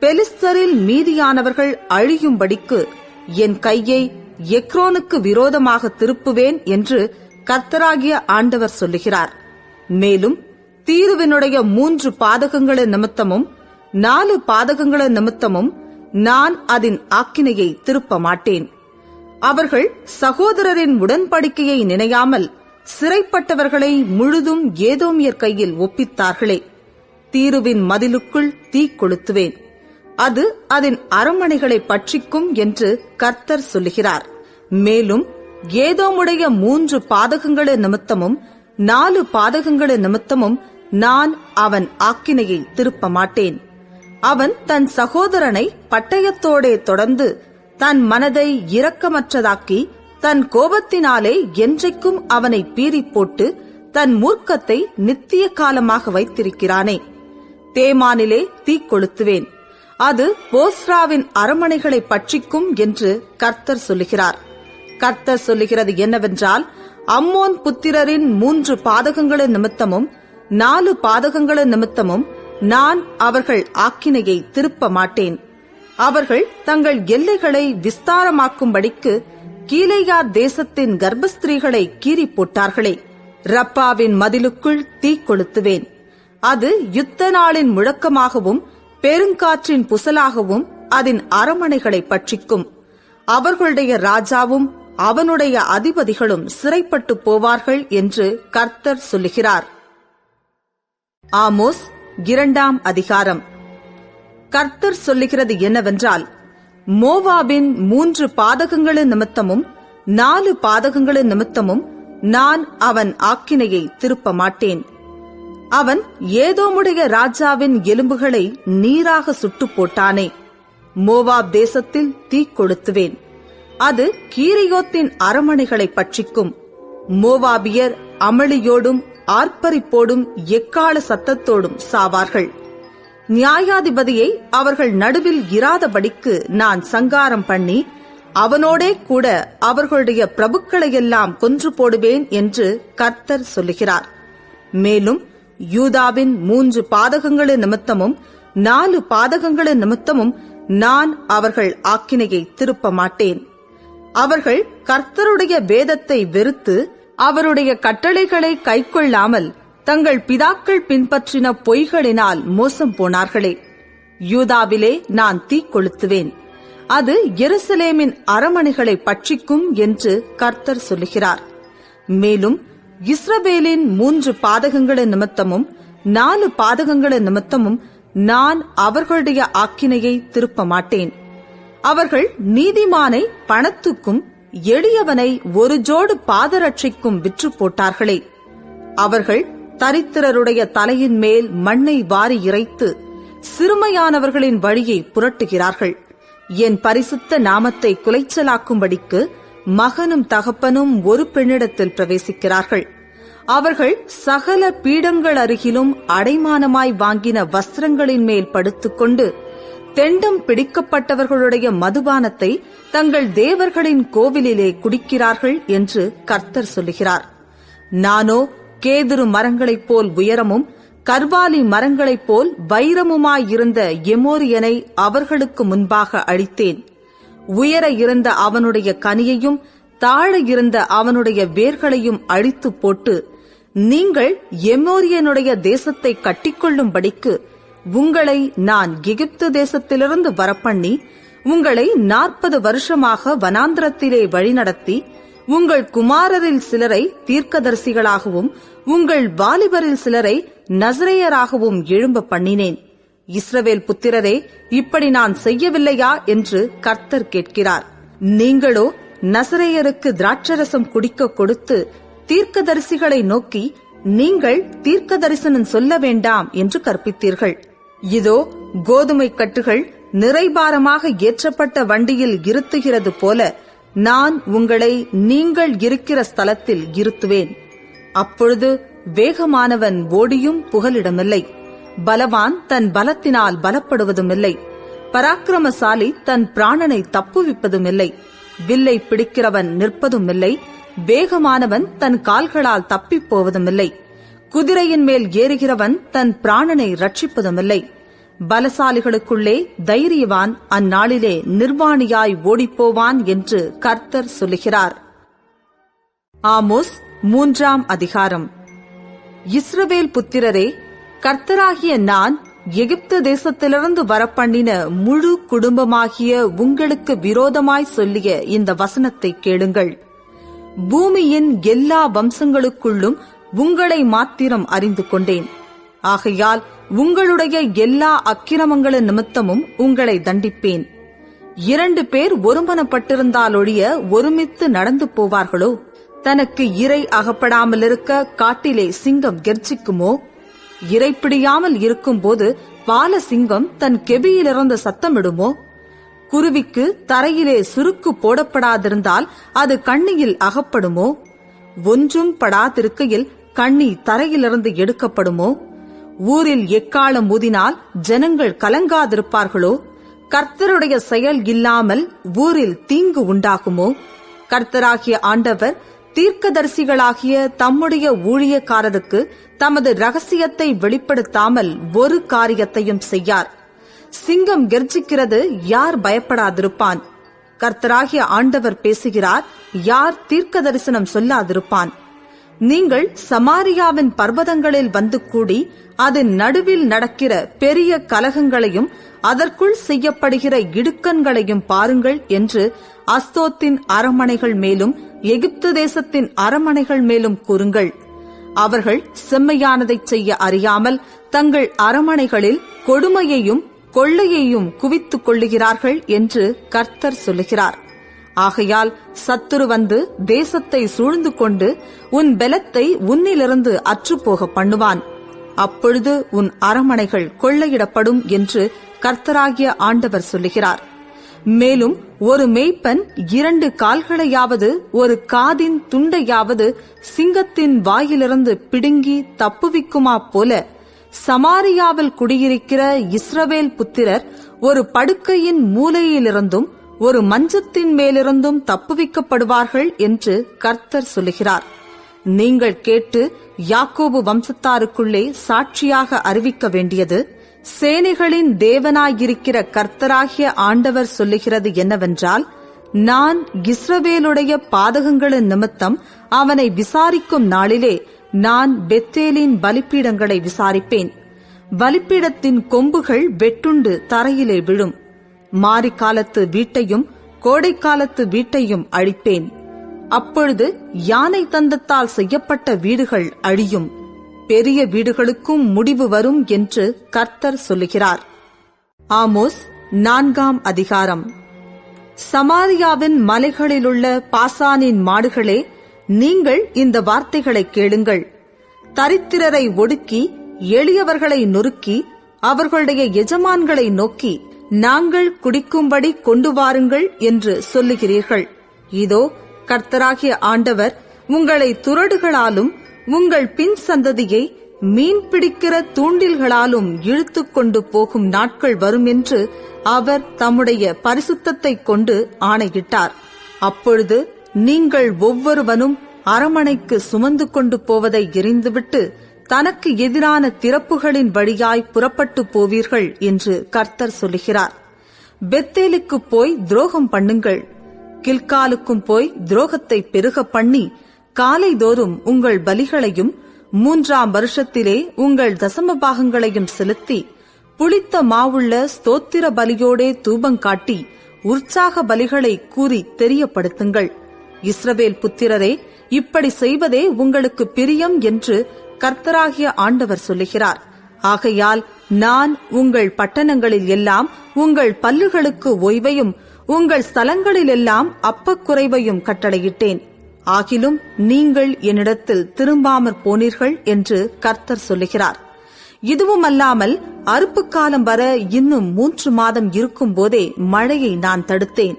பெலிஸ்தரில் மீதியானவர்கள் அழியும்படிக்கு என் கையை எக்ரோனுக்கு விரோதமாக திருப்புவேன் என்று கர்த்தராகிய ஆண்டவர் சொல்லுகிறார். மேலும் தீருவினுடைய 3 பாதகங்களின் நிமித்தமும் 4 பாதகங்களின் நிமித்தமும் நான் அதன் ஆக்கினையை திருப்ப மாட்டேன். அவர்கள் சகோதரரின் உடன்படிக்கையை நினையாமல் சிறைப்பட்டவர்களை முழுதும் ஏதோமியர் கையில் ஒப்பித்தார்களே. தீருவின் மதிலுக்குள் தீ கொளுத்துவேன். அது அதன் அரமனைகளை பட்சிக்கும் என்று கர்த்தர் சொல்லுகிறார். மேலும் ஏதோமுடைய 3 பாதகங்களின் நிமித்தமும் 4 பாதகங்களின் நிமித்தமும் நான் அவன் ஆக்கினையை திருப்ப மாட்டேன். அவன் தன் சகோதரனை பட்டயத்தோடே தொடர்ந்து தன் மனதை இரக்கமற்றதாக்கி தன் கோபத்தினாலே என்றைக்கும் அவனை பீறி போட்டு தன் மூர்க்கத்தை நித்திய காலமாக வைத்திருக்கிறானே. தேமானிலே தீ கொளுத்துவேன். அது போஸ்ராவின் அரமனைகளை பட்சிக்கும் என்று கர்த்தர் சொல்லுகிறார். கர்த்தர் சொல்லுகிறது என்னவென்றால், அம்மோன் புத்திரரின் 3 பாதகங்களின் நிமித்தமும் 4 பாதகங்களின் நிமித்தமும் நான் அவர்கள் ஆக்கினையை திருப்ப மாட்டேன். அவர்கள் தங்கள் எல்லைகளை விஸ்தாரமாக்கும்படிக்கு கீலேயா தேசத்தின் கர்ப்பஸ்திரீகளை கீறி போட்டார்களே. ரப்பாவின் மதிலுக்குள் தீ கொளுத்துவேன். அது யுத்த நாளின் முழக்கமாகவும் பெருங்காற்றின் புசலாகவும் அதன் அரமனைகளை பட்சிக்கும். அவர்களுடைய ராஜாவும் அவனுடைய அதிபதிகளும் சிறைப்பட்டு போவார்கள் என்று கர்த்தர் சொல்லுகிறார். ஆமோஸ் 2ஆம் அதிகாரம். கர்த்தர் சொல்லுகிறது என்னவென்றால், மோவாபின் 3 பாதகங்களின் நிமித்தமும் 4 பாதகங்களின் நிமித்தமும் நான் அவன் ஆக்கினையை திருப்ப மாட்டேன். அவன் ஏதோமுடைய ராஜாவின் எலும்புகளை நீராக சுட்டு போட்டானே. மோவாப் தேசத்தில் தீ கொளுத்துவேன். அது கீரியோத்தின் அரமனைகளை பட்சிக்கும். மோவாபியர் அமளியோடும் ஆர்ப்பரிப்போடும் எக்கால சத்தத்தோடும் சாவார்கள். நியாயாதிபதியை அவர்கள் நடுவில் இராதபடிக்கு நான் சங்காரம் பண்ணி அவனோடே கூட அவர்களுடைய பிரபுக்களையெல்லாம் கொன்று போடுவேன் என்று கர்த்தர் சொல்லுகிறார். மேலும் யூதாவின் 3 பாதகங்களின் நிமித்தமும் 4 பாதகங்களின் நிமித்தமும் நான் அவர்கள் ஆக்கினையை திருப்ப மாட்டேன். அவர்கள் கர்த்தருடைய வேதத்தை வெறுத்து அவருடைய கட்டளைகளை கைக்கொள்ளாமல் தங்கள் பிதாக்கள் பின்பற்றின பொய்களினால் மோசம் போனார்களே. யூதாவிலே நான் தீ கொளுத்துவேன். அது எருசலேமின் அரமனைகளை பட்சிக்கும் என்று கர்த்தர் சொல்லுகிறார். மேலும் இஸ்ரவேலின் 3 பாதகங்களின் நிமித்தமும் 4 பாதகங்களின் நிமித்தமும் நான் அவர்களுடைய ஆக்கினையை திருப்ப மாட்டேன். அவர்கள் நீதிமானை பணத்துக்கும் எளியவனை ஒரு ஜோடு பாதரட்சைக்கும் விற்று போட்டார்களே. அவர்கள் தரித்திரருடைய தலையின் மேல் மண்ணை வாரி இறைத்து சிறுமையானவர்களின் வழியை புரட்டுகிறார்கள். என் பரிசுத்த நாமத்தை குலைச்சலாக்கும்படிக்கு மகனும் தகப்பனும் ஒரு பெண்ணிடத்தில் பிரவேசிக்கிறார்கள். அவர்கள் சகல பீடங்கள் அருகிலும் அடைமானமாய் வாங்கின வஸ்திரங்களின் மேல் படுத்துக்கொண்டு தெண்டம் பிடிக்கப்பட்டவர்களுடைய மதுபானத்தை தங்கள் தேவர்களின் கோவிலிலே குடிக்கிறார்கள் என்று கர்த்தர் சொல்லுகிறார். நானோ கேதுரு மரங்களைப் போல் உயரமும் கர்வாலி மரங்களைப் போல் வைரமுமாயிருந்த எமோரியனை அவர்களுக்கு முன்பாக அழித்தேன். உயர இருந்த அவனுடைய கனியையும் தாழ இருந்த அவனுடைய வேர்களையும் அழித்து போட்டு, நீங்கள் எமோரியனுடைய தேசத்தை கட்டிக்கொள்ளும்படிக்கு உங்களை நான் எகிப்து தேசத்திலிருந்து வரப்பண்ணி, உங்களை 40 வருஷமாக வனாந்திரத்திலே வழிநடத்தி, உங்கள் குமாரரில் சிலரை தீர்க்கதரிசிகளாகவும் உங்கள் வாலிபரில் சிலரை நசரேயராகவும் எழும்ப பண்ணினேன். இஸ்ரவேல் புத்திரரே, இப்படி நான் செய்யவில்லையா என்று கர்த்தர் கேட்கிறார். நீங்களோ நசரேயருக்கு திராட்சரசம் குடிக்க கொடுத்து தீர்க்கதரிசிகளை நோக்கி, நீங்கள் தீர்க்க தரிசனம் சொல்ல வேண்டாம் என்று கற்பித்தீர்கள். இதோ கோதுமை கட்டுகள் நிறைபாரமாக ஏற்றப்பட்ட வண்டியில் இருத்துகிறது போல நான் உங்களை நீங்கள் இருக்கிற ஸ்தலத்தில் இருத்துவேன். அப்பொழுது வேகமானவன் ஓடியும் புகலிடமில்லை, பலவான் தன் பலத்தினால் பலப்படுவதுமில்லை, பராக்கிரமசாலி தன் பிராணனை தப்புவிப்பதுமில்லை, வில்லை பிடிக்கிறவன் நிற்பதுமில்லை, வேகமானவன் தன் கால்களால் தப்பிப் போவதுமில்லை, குதிரையின் மேல் ஏறுகிறவன் தன் பிராணனை ரட்சிப்பதுமில்லை. பலசாலிகளுக்குள்ளே தைரியவான் அந்நாளிலே நிர்வாணியாய் ஓடிப்போவான் என்று கர்த்தர் சொல்லுகிறார். ஆமோஸ் 3ஆம் அதிகாரம். இஸ்ரவேல் புத்திரரே, கர்த்தராகிய நான் எகிப்து தேசத்திலிருந்து வரப்பண்ணின முழு குடும்பமாகிய உங்களுக்கு விரோதமாய் சொல்லிய இந்த வசனத்தை கேளுங்கள். பூமியின் எல்லா வம்சங்களுக்குள்ளும் உங்களை மாத்திரம் அறிந்து கொண்டேன். ஆகையால் உங்களுடைய எல்லா அக்கிரமங்களின் நிமித்தமும் உங்களை தண்டிப்பேன். 2 பேர் ஒருமனப்பட்டிருந்தாலொழிய ஒருமித்து நடந்து போவார்களோ? தனக்கு இரை அகப்படாமலிருக்க காட்டிலே சிங்கம் கெர்ச்சிக்குமோ? இரைப்பிடியாமல் இருக்கும்போது பால சிங்கம் தன் கெபியிலிருந்து சத்தமிடுமோ? குருவிக்கு தரையிலே சுருக்கு போடப்படாதிருந்தால் அது கண்ணியில் அகப்படுமோ? ஒன்றும் படாதிருக்கையில் கண்ணி தரையிலிருந்து எடுக்கப்படுமோ? ஊரில் எக்காலம் ஊதினால் ஜனங்கள் கலங்காதிருப்பார்களோ? கர்த்தருடைய செயல் இல்லாமல் ஊரில் தீங்கு உண்டாகுமோ? கர்த்தராகிய ஆண்டவர் தீர்க்கதரிசிகளாகிய தம்முடைய ஊழியக்காரருக்கு தமது ரகசியத்தை வெளிப்படுத்தாமல் ஒரு காரியத்தையும் செய்யார். சிங்கம் கெர்ச்சிக்கிறது, யார் பயப்படாதிருப்பான்? கர்த்தராகிய ஆண்டவர் பேசுகிறார், யார் தீர்க்க தரிசனம் சொல்லாதிருப்பான்? நீங்கள் சமாரியாவின் பர்வதங்களில் வந்து கூடி அதன் நடுவில் நடக்கிற பெரிய கலகங்களையும் அதற்குள் செய்யப்படுகிற இடுக்கண்களையும் பாருங்கள் என்று அஸ்தோத்தின் அரமனைகள் மேலும் எகிப்து தேசத்தின் அரமனைகள் மேலும் கூறுங்கள். அவர்கள் செம்மையானதைச் செய்ய அறியாமல் தங்கள் அரமனைகளில் கொடுமையையும் கொள்ளையையும் குவித்துக் கொள்ளுகிறார்கள் என்று கர்த்தர் சொல்லுகிறார். ஆகையால் சத்துரு வந்து தேசத்தை சூழ்ந்து கொண்டு உன் பெலத்தை உன்னிலிருந்து அற்றுப்போக பண்ணுவான். அப்பொழுது உன் அரமனைகள் கொள்ளையிடப்படும் என்று கர்த்தராகிய ஆண்டவர் சொல்லுகிறார். மேலும் ஒரு மேய்ப்பன் 2 கால்களையாவது ஒரு காதின் துண்டையாவது சிங்கத்தின் வாயிலிருந்து பிடுங்கி தப்புவிக்குமா போல சமாரியாவில் குடியிருக்கிற இஸ்ரவேல் புத்திரர் ஒரு படுக்கையின் மூலையிலிருந்தும் ஒரு மஞ்சத்தின் மேலிருந்தும் தப்புவிக்கப்படுவார்கள் என்று கர்த்தர் சொல்லுகிறார். நீங்கள் கேட்டு யாக்கோபு வம்சத்தாருக்குள்ளே சாட்சியாக அறிவிக்க வேண்டியது, சேனைகளின் தேவனாயிருக்கிற கர்த்தராகிய ஆண்டவர் சொல்லுகிறது என்னவென்றால், நான் இஸ்ரவேலுடைய பாதகங்களின் நிமித்தம் அவனை விசாரிக்கும் நாளிலே நான் பெத்தேலின் பலிப்பீடங்களை விசாரிப்பேன். பலிப்பீடத்தின் கொம்புகள் வெட்டுண்டு தரையிலே விழும். மாரிக்காலத்து வீட்டையும் கோடைக்காலத்து வீட்டையும் அழிப்பேன். அப்பொழுது யானை தந்தத்தால் செய்யப்பட்ட வீடுகள் அழியும், பெரிய வீடுகளுக்கும் முடிவு வரும் என்று கர்த்தர் சொல்லுகிறார். ஆமோஸ் 4ஆம் அதிகாரம். சமாரியாவின் மலைகளிலுள்ள பாசானின் மாடுகளே, நீங்கள் இந்த வார்த்தைகளை கேளுங்கள். தரித்திரரை ஒடுக்கி எளியவர்களை நொறுக்கி அவர்களுடைய எஜமான்களை நோக்கி, நாங்கள் குடிக்கும்படி கொண்டு வாருங்கள் என்று சொல்லுகிறீர்கள். இதோ கர்த்தராகிய ஆண்டவர் உங்களை துறடுகளாலும் உங்கள் பின் சந்ததியை மீன் பிடிக்கிற தூண்டில்களாலும் இழுத்துக் கொண்டு போகும் நாட்கள் வரும் என்று அவர் தம்முடைய பரிசுத்தத்தைக் கொண்டு ஆணையிட்டார். அப்பொழுது நீங்கள் ஒவ்வொருவனும் அரமனைக்கு சுமந்து கொண்டு போவதை எறிந்துவிட்டு தனக்கு எதிரான திறப்புகளின் வழியாய் புறப்பட்டு போவீர்கள் என்று கர்த்தர் சொல்லுகிறார். பெத்தேலுக்கு போய் துரோகம் பண்ணுங்கள், கில்காலுக்கும் போய் துரோகத்தை பெருக பண்ணி காலைதோறும் உங்கள் பலிகளையும் 3ஆம் வருஷத்திலே உங்கள் தசம பாகங்களையும் செலுத்தி புளித்த மாவுள்ள ஸ்தோத்திர பலியோடே தூபங்காட்டி உற்சாக பலிகளை கூறி தெரியப்படுத்துங்கள். இஸ்ரவேல் புத்திரரே, இப்படி செய்வதே உங்களுக்கு பிரியம் என்று கர்த்தராகிய ஆண்டவர் சொல்லுகிறார். ஆகையால் நான் உங்கள் பட்டணங்களில் எல்லாம் உங்கள் பல்லுகளுக்கு ஓய்வையும் உங்கள் ஸ்தலங்களிலெல்லாம் அப்பக்குறைவையும் கட்டளையிட்டேன். ஆகிலும் நீங்கள் என்னிடத்தில் திரும்பாமற் போனீர்கள் என்று கர்த்தர் சொல்லுகிறார். இதுவுமல்லாமல் அறுப்புக்காலம் வர இன்னும் 3 மாதம் இருக்கும் போதே மழையை நான் தடுத்தேன்.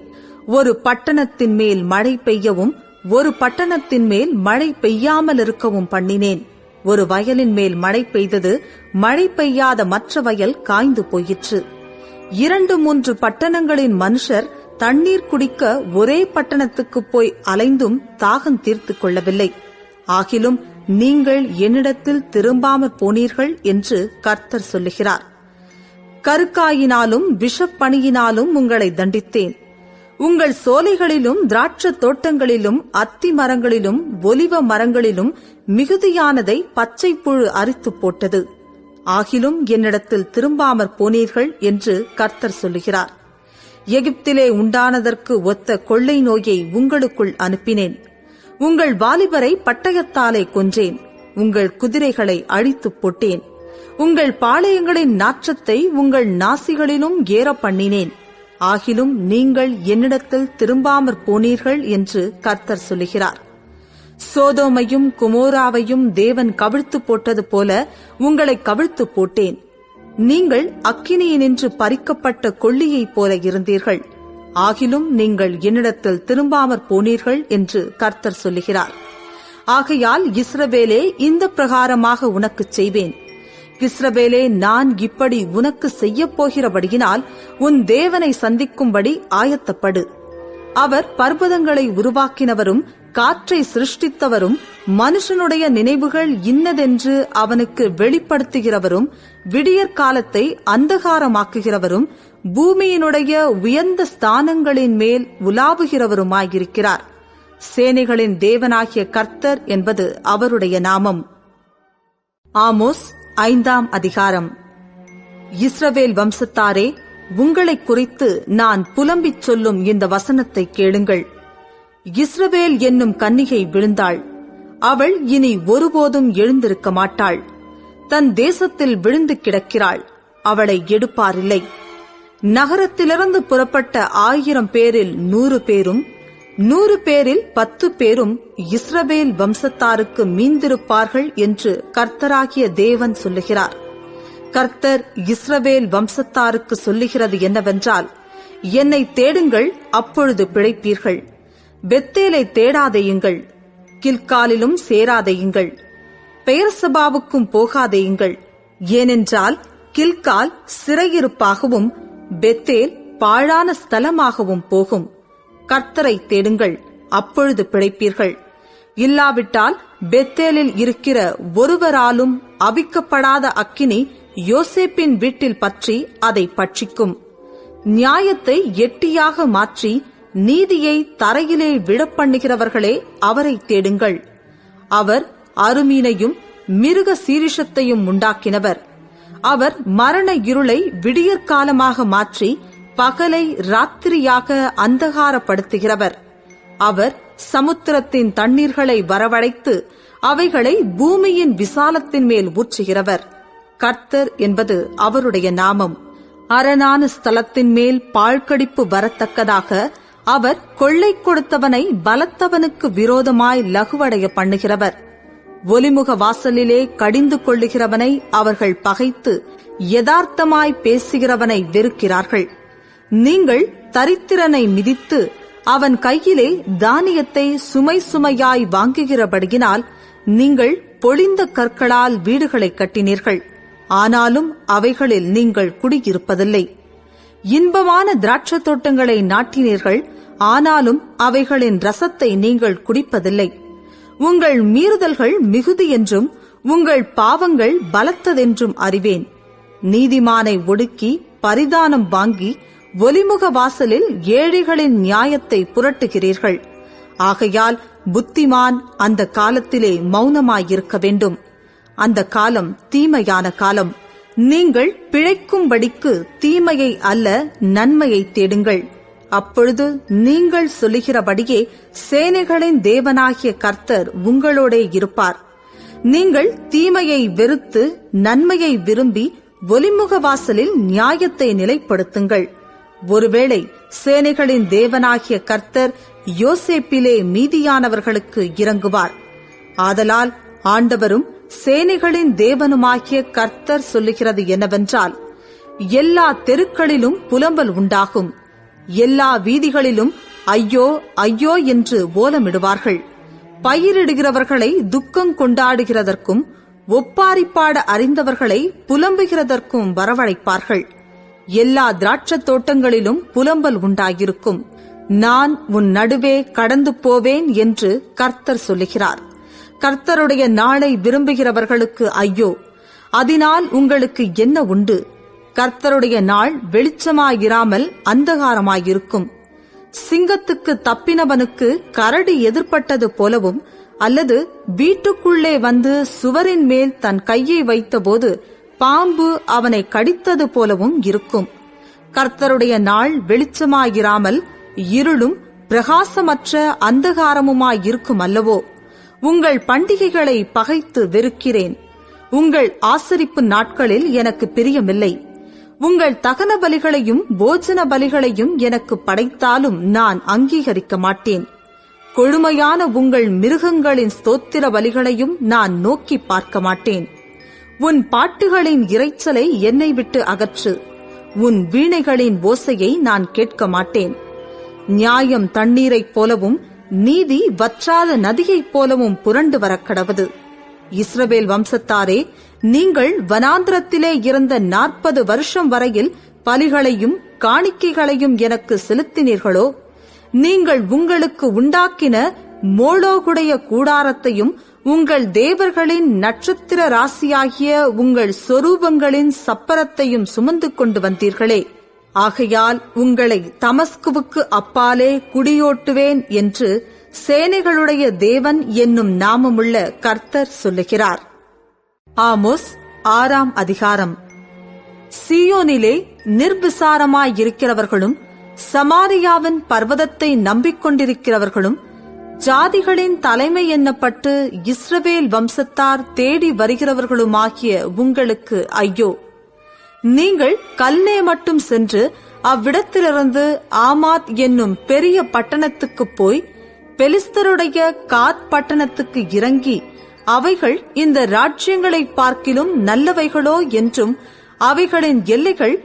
ஒரு பட்டணத்தின் மேல் மழை பெய்யவும் ஒரு பட்டணத்தின் மேல் மழை பெய்யாமல் இருக்கவும் பண்ணினேன். ஒரு வயலின் மேல் மழை பெய்தது, மழை பெய்யாத மற்ற வயல் காய்ந்து போயிற்று. 2-3 பட்டணங்களின் மனுஷர் தண்ணீர் குடிக்க ஒரே பட்டணத்துக்கு போய் அலைந்தும் தாகம் தீர்த்துக் கொள்ளவில்லை. ஆகிலும் நீங்கள் என்னிடத்தில் திரும்பாமற் போனீர்கள் என்று கர்த்தர் சொல்லுகிறார். கருக்காயினாலும் விஷப்பணியினாலும் உங்களை தண்டித்தேன். உங்கள் சோலைகளிலும் திராட்சத் தோட்டங்களிலும் அத்தி மரங்களிலும் ஒலிவ மரங்களிலும் மிகுதியானதை பச்சை புழு அரித்து போட்டது. ஆகிலும் என்னிடத்தில் திரும்பாமற் போனீர்கள் என்று கர்த்தர் சொல்லுகிறார். எகிப்திலே உண்டானதற்கு ஒத்த கொள்ளை நோயை உங்களுக்குள் அனுப்பினேன். உங்கள் வாலிபரை பட்டயத்தாலே கொன்றேன். உங்கள் குதிரைகளை அழித்துப் போட்டேன். உங்கள் பாளையங்களின் நாற்றத்தை உங்கள் நாசிகளிலும் ஏற பண்ணினேன். ஆகிலும் நீங்கள் என்னிடத்தில் திரும்பாமற் போனீர்கள் என்று கர்த்தர் சொல்லுகிறார். சோதோமையும் குமோராவையும் தேவன் கவிழ்த்து போட்டது போல உங்களை கவிழ்த்து போட்டேன். நீங்கள் அக்கினியினின்று பறிக்கப்பட்ட கொள்ளியைப் போல இருந்தீர்கள். ஆகிலும் நீங்கள் என்னிடத்தில் திரும்பாமற் போனீர்கள் என்று கர்த்தர் சொல்லுகிறார். ஆகையால் இஸ்ரவேலே, இந்த பிரகாரமாக உனக்குச் செய்வேன். இஸ்ரவேலே, நான் இப்படி உனக்கு செய்யப் போகிறபடியினால் உன் தேவனை சந்திக்கும்படி ஆயத்தப்படு. அவர் பர்வதங்களை உருவாக்கினவரும் காற்றை சிருஷ்டித்தவரும் மனுஷனுடைய நினைவுகள் இன்னதென்று அவனுக்கு வெளிப்படுத்துகிறவரும் விடியற்காலத்தை அந்தகாரமாக்குகிறவரும் பூமியினுடைய உயர்ந்த ஸ்தானங்களின் மேல் உலாவுகிறவருமாயிருக்கிறார். சேனைகளின் தேவனாகிய கர்த்தர் என்பது அவருடைய நாமம். ஆமோஸ் 5ஆம் அதிகாரம். இஸ்ரவேல் வம்சத்தாரே, உங்களைக் குறித்து நான் புலம்பிச் சொல்லும் இந்த வசனத்தை கேளுங்கள். இஸ்ரவேல் என்னும் கன்னிகை விழுந்தாள். அவள் இனி ஒருபோதும் எழுந்திருக்க மாட்டாள். தன் தேசத்தில் விழுந்து கிடக்கிறாள். அவளை எடுப்பாரில்லை. நகரத்திலிருந்து புறப்பட்ட 1000 பேரில் 100 பேரும் 100 பேரில் 10 பேரும் இஸ்ரவேல் வம்சத்தாருக்கு மீந்திருப்பார்கள் என்று கர்த்தராகிய தேவன் சொல்லுகிறார். கர்த்தர் இஸ்ரவேல் வம்சத்தாருக்கு சொல்லுகிறது என்னவென்றால், என்னை தேடுங்கள், அப்பொழுது பிழைப்பீர்கள். பெத்தேலை தேடாதேயுங்கள், கில்காலிலும் சேராதேயுங்கள், பெயர்சபாவுக்கும் போகாதேயுங்கள். ஏனென்றால் கில்கால் சிறையிருப்பாகவும் பெத்தேல் பாழான ஸ்தலமாகவும் போகும். கர்த்தரை தேடுங்கள், அப்பொழுது பிழைப்பீர்கள். இல்லாவிட்டால் பெத்தேலில் இருக்கிற ஒருவராலும் அவிக்கப்படாத அக்கினி யோசேப்பின் வீட்டில் பற்றி அதை பட்சிக்கும். நியாயத்தை எட்டியாக மாற்றி நீதியை தரையிலே விழப்பண்ணுகிறவர்களே, அவரை தேடுங்கள். அவர் அருமீனையும் மிருக சீரிஷத்தையும் உண்டாக்கினவர். அவர் மரண இருளை விடியற்காலமாக மாற்றி பகலை ராத்திரியாக அந்தகாரப்படுத்துகிறவர். அவர் சமுத்திரத்தின் தண்ணீர்களை வரவழைத்து அவைகளை பூமியின் விசாலத்தின் மேல் ஊற்றுகிறவர். கர்த்தர் என்பது அவருடைய நாமம். அரணான ஸ்தலத்தின் மேல் பாழ்கடிப்பு வரத்தக்கதாக அவர் கொள்ளை கொடுத்தவனை பலத்தவனுக்கு விரோதமாய் லகுவடைய பண்ணுகிறவர். ஒலிமுக வாசலிலே கடிந்து கொள்ளுகிறவனை அவர்கள் பகைத்து யதார்த்தமாய் பேசுகிறவனை வெறுக்கிறார்கள். நீங்கள் தரித்திரனை மிதித்து அவன் கையிலே தானியத்தை சுமை சுமையாய் வாங்குகிறபடியினால் நீங்கள் பொழிந்த கற்களால் வீடுகளை கட்டினீர்கள், ஆனாலும் அவைகளில் நீங்கள் குடியிருப்பதில்லை. இன்பமான திராட்சை தோட்டங்களை நாட்டினீர்கள், ஆனாலும் அவைகளின் ரசத்தை நீங்கள் குடிப்பதில்லை. உங்கள் மீறுதல்கள் மிகுதி என்றும் உங்கள் பாவங்கள் பலத்ததென்றும் அறிவேன். நீதிமானை ஒடுக்கி பரிதானம் வாங்கி ஒலிமுக வாசலில் ஏழைகளின் நியாயத்தை புரட்டுகிறீர்கள். ஆகையால் புத்திமான் அந்த காலத்திலே மௌனமாயிருக்க வேண்டும். அந்த காலம் தீமையான காலம். நீங்கள் பிழைக்கும்படிக்கு தீமையை அல்ல நன்மையை தேடுங்கள். அப்பொழுது நீங்கள் சொல்லுகிறபடியே சேனைகளின் தேவனாகிய கர்த்தர் உங்களோடே இருப்பார். நீங்கள் தீமையை வெறுத்து நன்மையை விரும்பி ஒலிமுக வாசலில் நியாயத்தை நிலைப்படுத்துங்கள். ஒருவேளை சேனைகளின் தேவனாகிய கர்த்தர் யோசேப்பிலே மீதியானவர்களுக்கு இறங்குவார். ஆதலால் ஆண்டவரும் சேனைகளின் தேவனுமாகிய கர்த்தர் சொல்லுகிறது என்னவென்றால், எல்லா தெருக்களிலும் புலம்பல் உண்டாகும், எல்லா வீதிகளிலும் ஐயோ ஐயோ என்று ஓலமிடுவார்கள். பயிரிடுகிறவர்களை துக்கம் கொண்டாடுகிறதற்கும் ஒப்பாரிப்பாட அறிந்தவர்களை புலம்புகிறதற்கும் வரவழைப்பார்கள். எல்லா திராட்சை தோட்டங்களிலும் புலம்பல் உண்டாயிருக்கும். நான் உன் நடுவே கடந்து போவேன் என்று கர்த்தர் சொல்லுகிறார். கர்த்தருடைய நாளை விரும்புகிறவர்களுக்கு ஐயோ! அதனால் உங்களுக்கு என்ன உண்டு? கர்த்தருடைய நாள் வெளிச்சமாயிராமல் அந்தகாரமாயிருக்கும். சிங்கத்துக்கு தப்பினவனுக்கு கரடி எதிர்பட்டது போலவும், அல்லது வீட்டுக்குள்ளே வந்து சுவரின் மேல் தன் கையை வைத்தபோது பாம்பு அவனை கடித்தது போலவும் இருக்கும். கர்த்தருடைய நாள் வெளிச்சமாயிராமல் இருளும் பிரகாசமற்ற அந்தகாரமுமாயிருக்கும் அல்லவோ? உங்கள் பண்டிகைகளை பகைத்து வெறுக்கிறேன். உங்கள் ஆசரிப்பு நாட்களில் எனக்கு பிரியமில்லை. உங்கள் தகன பலிகளையும் போஜன பலிகளையும் எனக்கு படைத்தாலும் நான் அங்கீகரிக்க மாட்டேன். கொழுமையான உங்கள் மிருகங்களின் ஸ்தோத்திர பலிகளையும் நான் நோக்கி பார்க்க மாட்டேன். உன் பாட்டுகளின் இரைச்சலை என்னை விட்டு அகற்று. உன் வீணைகளின் ஓசையை நான் கேட்க மாட்டேன். நியாயம் தண்ணீரைப் போலவும் நீதி வற்றாத நதியைப் போலவும் புரண்டு வரக்கடவது. இஸ்ரவேல் வம்சத்தாரே, நீங்கள் வனாந்திரத்திலே இருந்த 40 வருஷம் வரையில் பலிகளையும் காணிக்கைகளையும் எனக்கு செலுத்தினீர்களோ? நீங்கள் உங்களுக்கு உண்டாக்கின மோளோகுடைய கூடாரத்தையும் உங்கள் தேவர்களின் நட்சத்திர ராசியாகிய உங்கள் சொரூபங்களின் சப்பரத்தையும் சுமந்து கொண்டு வந்தீர்களே. ஆகையால் உங்களை தமஸ்குவுக்கு அப்பாலே குடியோட்டுவேன் என்று சேனைகளுடைய தேவன் என்னும் நாமமுள்ள கர்த்தர் சொல்லுகிறார். ஆமோஸ் 6ஆம் அதிகாரம். சீயோனிலே நிர்விசாரமாயிருக்கிறவர்களும் சமாரியாவின் பர்வதத்தை நம்பிக்கொண்டிருக்கிறவர்களும் ஜாதிகளின் தலைமை எண்ணப்பட்டு இஸ்ரவேல் வம்சத்தார் தேடி வருகிறவர்களுமாகிய உங்களுக்கு ஐயோ! நீங்கள் கல்னே மட்டும் சென்று அவ்விடத்திலிருந்து ஆமாத் என்னும் பெரிய பட்டணத்துக்குப் போய் பெலிஸ்தருடைய காத் பட்டணத்துக்கு இறங்கி அவைகள் இந்த ராஜ்யங்களை பார்க்கிலும் நல்லவைகளோ என்றும் அவைகளின் எல்லைகள்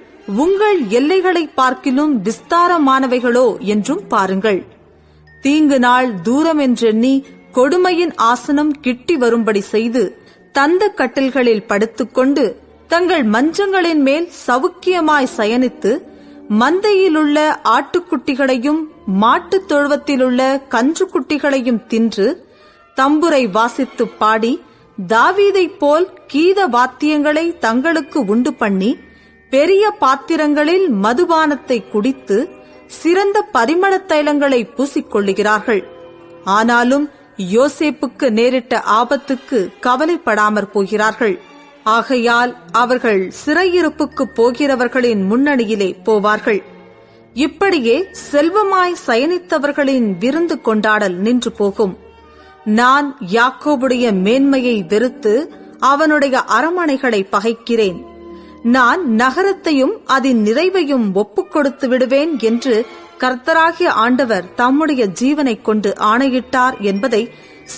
உங்கள் எல்லைகளை பார்க்கிலும் விஸ்தாரமானவைகளோ என்றும் பாருங்கள். தீங்கு நாள் தூரம் என்றெண்ணி கொடுமையின் ஆசனம் கிட்டி வரும்படி செய்து தந்த கட்டில்களில் படுத்துக்கொண்டு தங்கள் மஞ்சங்களின் மேல் சவுக்கியமாய் சயனித்து மந்தையிலுள்ள ஆட்டுக்குட்டிகளையும் மாட்டுத் தொழுவத்திலுள்ள கன்றுக்குட்டிகளையும் தின்று தம்புரை வாசித்து பாடி தாவீதைப் போல் கீத வாத்தியங்களை தங்களுக்கு உண்டு பண்ணி பெரிய பாத்திரங்களில் மதுபானத்தை குடித்து சிறந்த பரிமள தைலங்களை பூசிக்கொள்ளுகிறார்கள். ஆனாலும் யோசேப்புக்கு நேரிட்ட ஆபத்துக்கு கவலைப்படாமற் போகிறார்கள். ஆகையால் அவர்கள் சிறையிருப்புக்கு போகிறவர்களின் முன்னணியிலே போவார்கள். இப்படியே செல்வமாய் சயனித்தவர்களின் விருந்து கொண்டாடல் நின்று போகும். நான் யாக்கோபுடைய மேன்மையை வெறுத்து அவனுடைய அரமனைகளை பகைக்கிறேன். நான் நகரத்தையும் அதன் நிறைவையும் ஒப்புக் கொடுத்து விடுவேன் என்று கர்த்தராகிய ஆண்டவர் தம்முடைய ஜீவனைக் கொண்டு ஆணையிட்டார் என்பதை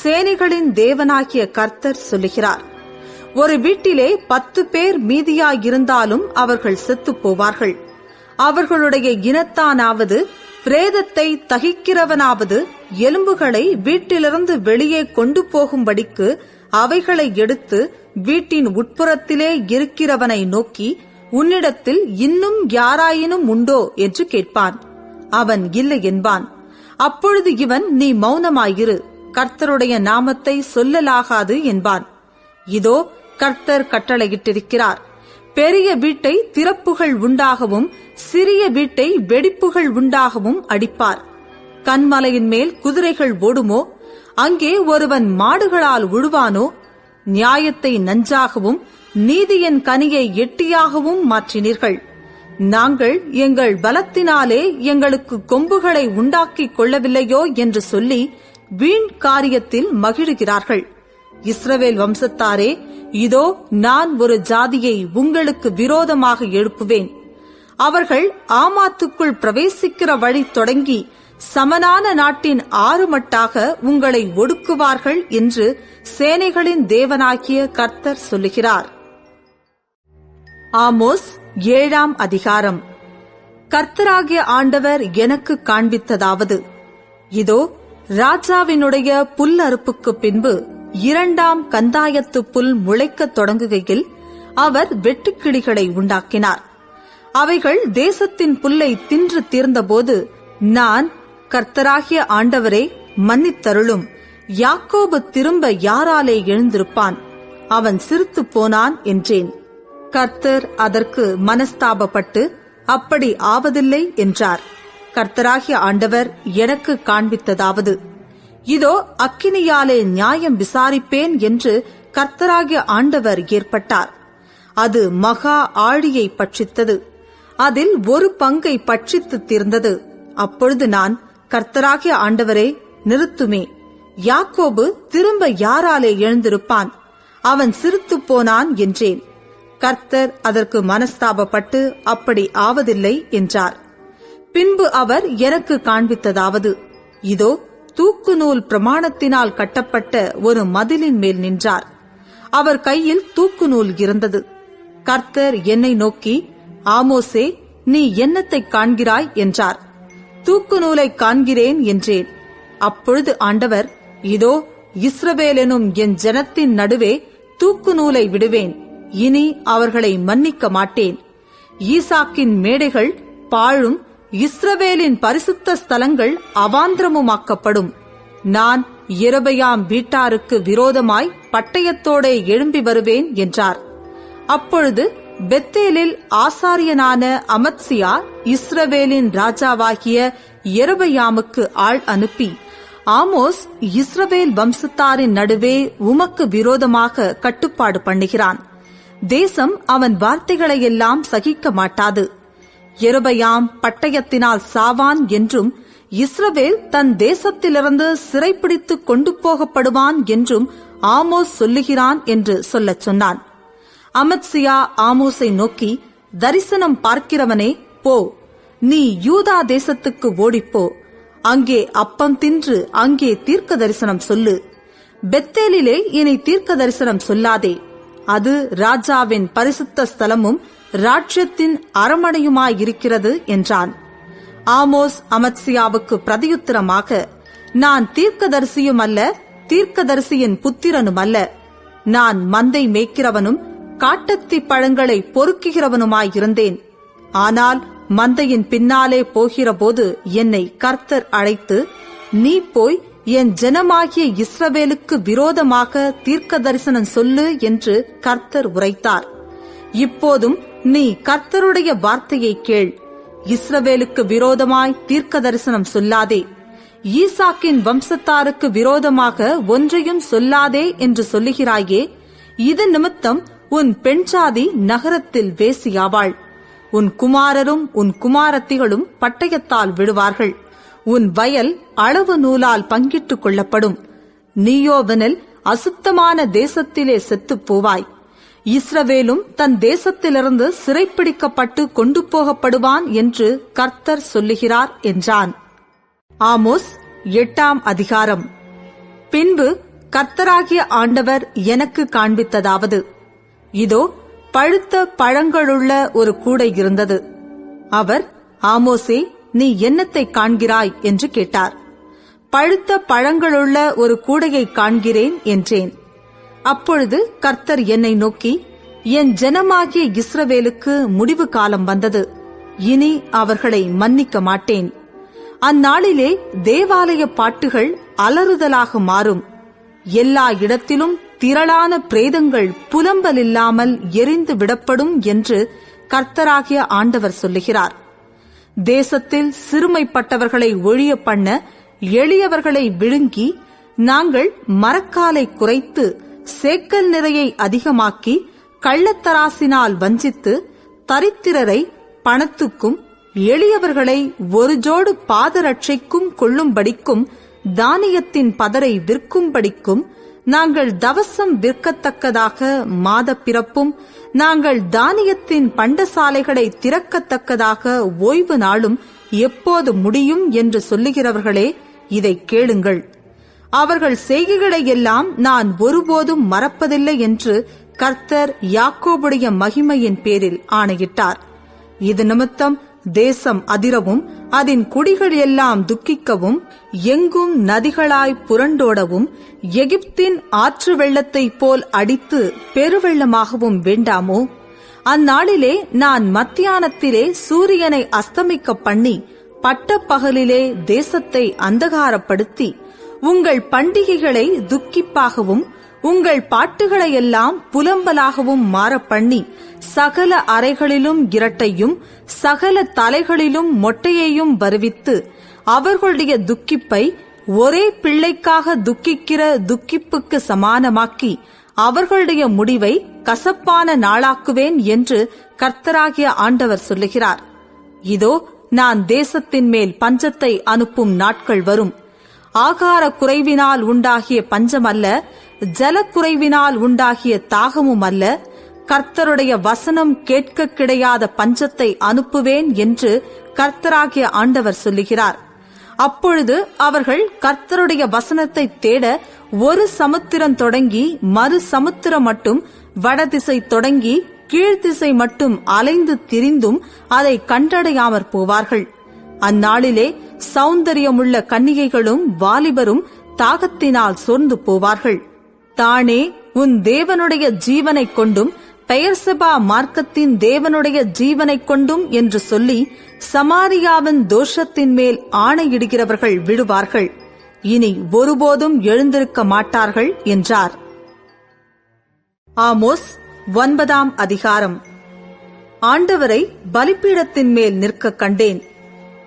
சேனைகளின் தேவனாகிய கர்த்தர் சொல்லுகிறார். ஒரு வீட்டிலே 10 பேர் மீதியாயிருந்தாலும் அவர்கள் செத்துப் போவார்கள். அவர்களுடைய இனத்தானாவது பிரேதத்தை தகிக்கிறவனாவது எலும்புகளை வீட்டிலிருந்து வெளியே கொண்டு போகும்படிக்கு அவைகளை எடுத்து வீட்டின் உட்புறத்திலே இருக்கிறவனை நோக்கி, உன்னிடத்தில் இன்னும் யாராயினும் உண்டோ என்று கேட்பான். அவன் இல்லை என்பான். அப்பொழுது இவன், நீ மௌனமாயிரு, கர்த்தருடைய நாமத்தை சொல்லலாகாது என்பான். இதோ கர்த்தர் கட்டளையிட்டிருக்கிறார், பெரிய வீட்டை திறப்புகள் உண்டாகவும் சிறிய வீட்டை வெடிப்புகள் உண்டாகவும் அடிப்பார். கன்மலையின் மேல் குதிரைகள் ஓடுமோ? அங்கே ஒருவன் மாடுகளால் உழுவானோ? நியாயத்தை நஞ்சாகவும் நீதியின் கனியை எட்டியாகவும் மாற்றினீர்கள். நாங்கள் எங்கள் பலத்தினாலே எங்களுக்கு கொம்புகளை உண்டாக்கிக் கொள்ளவில்லையோ என்று சொல்லி வீண் காரியத்தில் மகிழுகிறார்கள். இஸ்ரவேல் வம்சத்தாரே, இதோ நான் ஒரு ஜாதியை உங்களுக்கு விரோதமாக எழுப்புவேன். அவர்கள் ஆமாத்துக்குள் பிரவேசிக்கிற வழி தொடங்கி சமனான நாட்டின் ஆறுமட்டாக உங்களை ஒடுக்குவார்கள் என்று சேனைகளின் தேவனாகிய கர்த்தர் சொல்லுகிறார். ஆமோஸ் 7ஆம் அதிகாரம். கர்த்தராகிய ஆண்டவர் எனக்கு காண்பித்ததாவது, இதோ ராஜாவினுடைய புல் அறுப்புக்கு பின்பு 2ஆம் கந்தாயத்து புல் முளைக்கத் தொடங்குகையில் அவர் வெட்டுக்கிளிகளை உண்டாக்கினார். அவைகள் தேசத்தின் புல்லை தின்று தீர்ந்தபோது, நான், கர்த்தராகிய ஆண்டவரே, மன்னித்தருளும், யாக்கோபு திரும்ப யாராலே எழுந்திருப்பான்? அவன் சிரித்து போனான் என்றேன். கர்த்தர் அதற்கு மனஸ்தாபப்பட்டு, அப்படி ஆவதில்லை என்றார். கர்த்தராகிய ஆண்டவர் எனக்கு காண்பித்ததாவது, இதோ அக்கினியாலே நியாயம் விசாரிப்பேன் என்று கர்த்தராகிய ஆண்டவர் ஏற்பட்டார். அது மகா ஆழியை பட்சித்தது. அதில் ஒரு பங்கை பட்சித்து தீர்ந்தது. அப்பொழுது நான், கர்த்தராகிய ஆண்டவரே, நிறுத்துமே, யாக்கோபு திரும்ப யாராலே எழுந்திருப்பான்? அவன் சிரித்து போனான் என்றேன். கர்த்தர் அதற்கு மனஸ்தாபப்பட்டு, அப்படி ஆவதில்லை என்றார். பின்பு அவர் எனக்கு காண்பித்ததாவது, இதோ தூக்கு நூல் பிரமாணத்தினால் கட்டப்பட்ட ஒரு மதிலின் மேல் நின்றார். அவர் கையில் தூக்கு நூல் இருந்தது. கர்த்தர் என்னை நோக்கி, ஆமோசே, நீ என்னத்தை காண்கிறாய் என்றார். தூக்கு நூலை காண்கிறேன் என்றேன். அப்பொழுது ஆண்டவர், இதோ இஸ்ரவேல் எனும் என் ஜனத்தின் நடுவே தூக்கு நூலை விடுவேன், இனி அவர்களை மன்னிக்க மாட்டேன். ஈசாக்கின் மேடைகள் பாழும் இஸ்ரவேலின் பரிசுத்த ஸ்தலங்கள் அவாந்திரமுமாக்கப்படும். நான் யெரொபெயாம் வீட்டாருக்கு விரோதமாய் பட்டயத்தோடே எழும்பி வருவேன் என்றார். அப்பொழுது பெத்தேலில் ஆசாரியனான அமத்சியா இஸ்ரவேலின் ராஜாவாகிய யெரொபெயாமுக்கு ஆள் அனுப்பி, ஆமோஸ் இஸ்ரவேல் வம்சத்தாரின் நடுவே உமக்கு விரோதமாக கட்டுப்பாடு பண்ணுகிறான். தேசம் அவன் வார்த்தைகளையெல்லாம் சகிக்க மாட்டாது. யெரொபெயாம் பட்டயத்தினால் சாவான் என்றும் இஸ்ரவேல் தன் தேசத்திலிருந்து சிறைப்பிடித்து கொண்டு போகப்படுவான் என்றும் ஆமோஸ் சொல்லுகிறான் என்று சொல்லச் சொன்னான். அமத்சியா ஆமோஸை நோக்கி, தரிசனம் பார்க்கிறவனே, போ, நீ யூதா தேசத்துக்கு ஓடிப்போ, அங்கே அப்பம் தின்று அங்கே தீர்க்க தரிசனம் சொல்லு. பெத்தேலிலே இனி தீர்க்க தரிசனம் சொல்லாதே, அது ராஜாவின் பரிசுத்த ஸ்தலமும் ராஜ்யத்தின் அரமனையுமாயிருக்கிறது என்றான். ஆமோஸ் அமத்சியாவுக்கு பிரதியுத்தரமாக, நான் தீர்க்கதரிசியும் அல்ல, தீர்க்கதரிசியின் புத்திரனும் அல்ல. நான் மந்தை மேய்க்கிறவனும் காட்டத்தி பழங்களை பொறுக்குகிறவனுமாயிருந்தேன். ஆனால் மந்தையின் பின்னாலே போகிறபோது என்னை கர்த்தர் அழைத்து, நீ போய் என் ஜனமாகிய இஸ்ரவேலுக்கு விரோதமாக தீர்க்க தரிசனம் சொல்லு என்று கர்த்தர் உரைத்தார். இப்போதும் நீ கர்த்தருடைய வார்த்தையை கேள். இஸ்ரவேலுக்கு விரோதமாய் தீர்க்க தரிசனம் சொல்லாதே, ஈசாக்கின் வம்சத்தாருக்கு விரோதமாக ஒன்றையும் சொல்லாதே என்று சொல்லுகிறாயே. இது நிமித்தம் உன் பெண்சாதி நகரத்தில் வேசியாவாள். உன் குமாரரும் உன் குமாரத்திகளும் பட்டயத்தால் விழுவார்கள். உன் வயல் அளவு நூலால் பங்கிட்டுக் கொள்ளப்படும். நீயோவெனில் அசுத்தமான தேசத்திலே செத்துப் போவாய். இஸ்ரவேலும் தன் தேசத்திலிருந்து சிறைப்பிடிக்கப்பட்டு கொண்டு போகப்படுவான் என்று கர்த்தர் சொல்லுகிறார் என்றான். ஆமோஸ் 8ஆம் அதிகாரம். பின்பு கர்த்தராகிய ஆண்டவர் எனக்கு காண்பித்ததாவது, இதோ பழுத்த பழங்களுள்ள ஒரு கூடை இருந்தது. அவர், ஆமோசே, நீ என்னத்தை காண்கிறாய் என்று கேட்டார். பழுத்த பழங்களுள்ள ஒரு கூடையை காண்கிறேன் என்றேன். அப்பொழுது கர்த்தர் என்னை நோக்கி, என் ஜனமாகிய இஸ்ரவேலுக்கு முடிவு காலம் வந்தது, இனி அவர்களை மன்னிக்க மாட்டேன். அந்நாளிலே தேவாலய பாட்டுகள் அலறுதலாக மாறும். எல்லா இடத்திலும் திரளான பிரேதங்கள் புலம்பல் இல்லாமல் எரிந்து விடப்படும் என்று கர்த்தராகிய ஆண்டவர் சொல்லுகிறார். தேசத்தில் சிறுமைப்பட்டவர்களை ஒழிய பண்ண எளியவர்களை விழுங்கி, நாங்கள் மரக்காலை குறைத்து சேக்கல் நிறையை அதிகமாக்கி கள்ளத்தராசினால் வஞ்சித்து தரித்திரரை பணத்துக்கும் எளியவர்களை ஒரு ஜோடு பாதரட்சைக்கும் கொள்ளும்படிக்கும் தானியத்தின் பதரை விற்கும்படிக்கும் நாங்கள் தவசம் விற்கத்தக்கதாக மாத பிறப்பும் நாங்கள் தானியத்தின் பண்டசாலைகளை திறக்கத்தக்கதாக ஓய்வு நாளும் எப்போது முடியும் என்று சொல்லுகிறவர்களே, இதை கேளுங்கள். அவர்கள் செய்கைகளை எல்லாம் நான் ஒருபோதும் மறப்பதில்லை என்று கர்த்தர் யாக்கோபுடைய மகிமையின் பேரில் ஆணையிட்டார். இது நிமித்தம் தேசம் அதிரவும் அதன் குடிகள் எல்லாம் துக்கிக்கவும் எங்கும் நதிகளாய் புரண்டோடவும் எகிப்தின் ஆற்று வெள்ளத்தைப் போல் அடித்து பெருவெள்ளமாகவும் வேண்டாமோ? அந்நாளிலே நான் மத்தியானத்திலே சூரியனை அஸ்தமிக்க பண்ணி பட்டப்பகலிலே தேசத்தை அந்தகாரப்படுத்தி உங்கள் பண்டிகைகளை துக்கிப்பாகவும் உங்கள் பாட்டுகளையெல்லாம் புலம்பலாகவும் மாறப்பண்ணி சகல அறைகளிலும் இரட்டையும் சகல தலைகளிலும் மொட்டையையும் வருவித்து அவர்களுடைய துக்கிப்பை ஒரே பிள்ளைக்காக துக்கிக்கிற துக்கிப்புக்கு சமானமாக்கி அவர்களுடைய முடிவை கசப்பான நாளாக்குவேன் என்று கர்த்தராகிய ஆண்டவர் சொல்லுகிறார். இதோ, நான் தேசத்தின் மேல் பஞ்சத்தை அனுப்பும் நாட்கள் வரும். ஆகார குறைவினால் உண்டாகிய பஞ்சம் அல்ல, ஜலக்குறைவினால் உண்டாகிய தாகமும் அல்ல, கர்த்தருடைய வசனம் கேட்க கிடையாத பஞ்சத்தை அனுப்புவேன் என்று கர்த்தராகிய ஆண்டவர் சொல்லுகிறார். அப்பொழுது அவர்கள் கர்த்தருடைய வசனத்தை தேட ஒரு சமுத்திரம் தொடங்கி மறு சமுத்திரம் மட்டும், வடதிசை தொடங்கி கீழ்த்திசை மட்டும் அலைந்து திரிந்தும் அதை கண்டடையாமற் போவார்கள். அந்நாளிலே சௌந்தரியமுள்ள கன்னிகைகளும் வாலிபரும் தாகத்தினால் சோர்ந்து போவார்கள். தானே உன் தேவனுடைய ஜீவனைக் கொண்டும் பெயர்செபா மார்க்கத்தின் தேவனுடைய ஜீவனைக் கொண்டும் என்று சொல்லி சமாரியாவின் தோஷத்தின் மேல் ஆணையிடுகிறவர்கள் விழுவார்கள், இனி ஒருபோதும் எழுந்திருக்க மாட்டார்கள் என்றார். ஆமோஸ் 9ஆம் அதிகாரம். ஆண்டவரை பலிபீடத்தின் மேல் நிற்க கண்டேன்.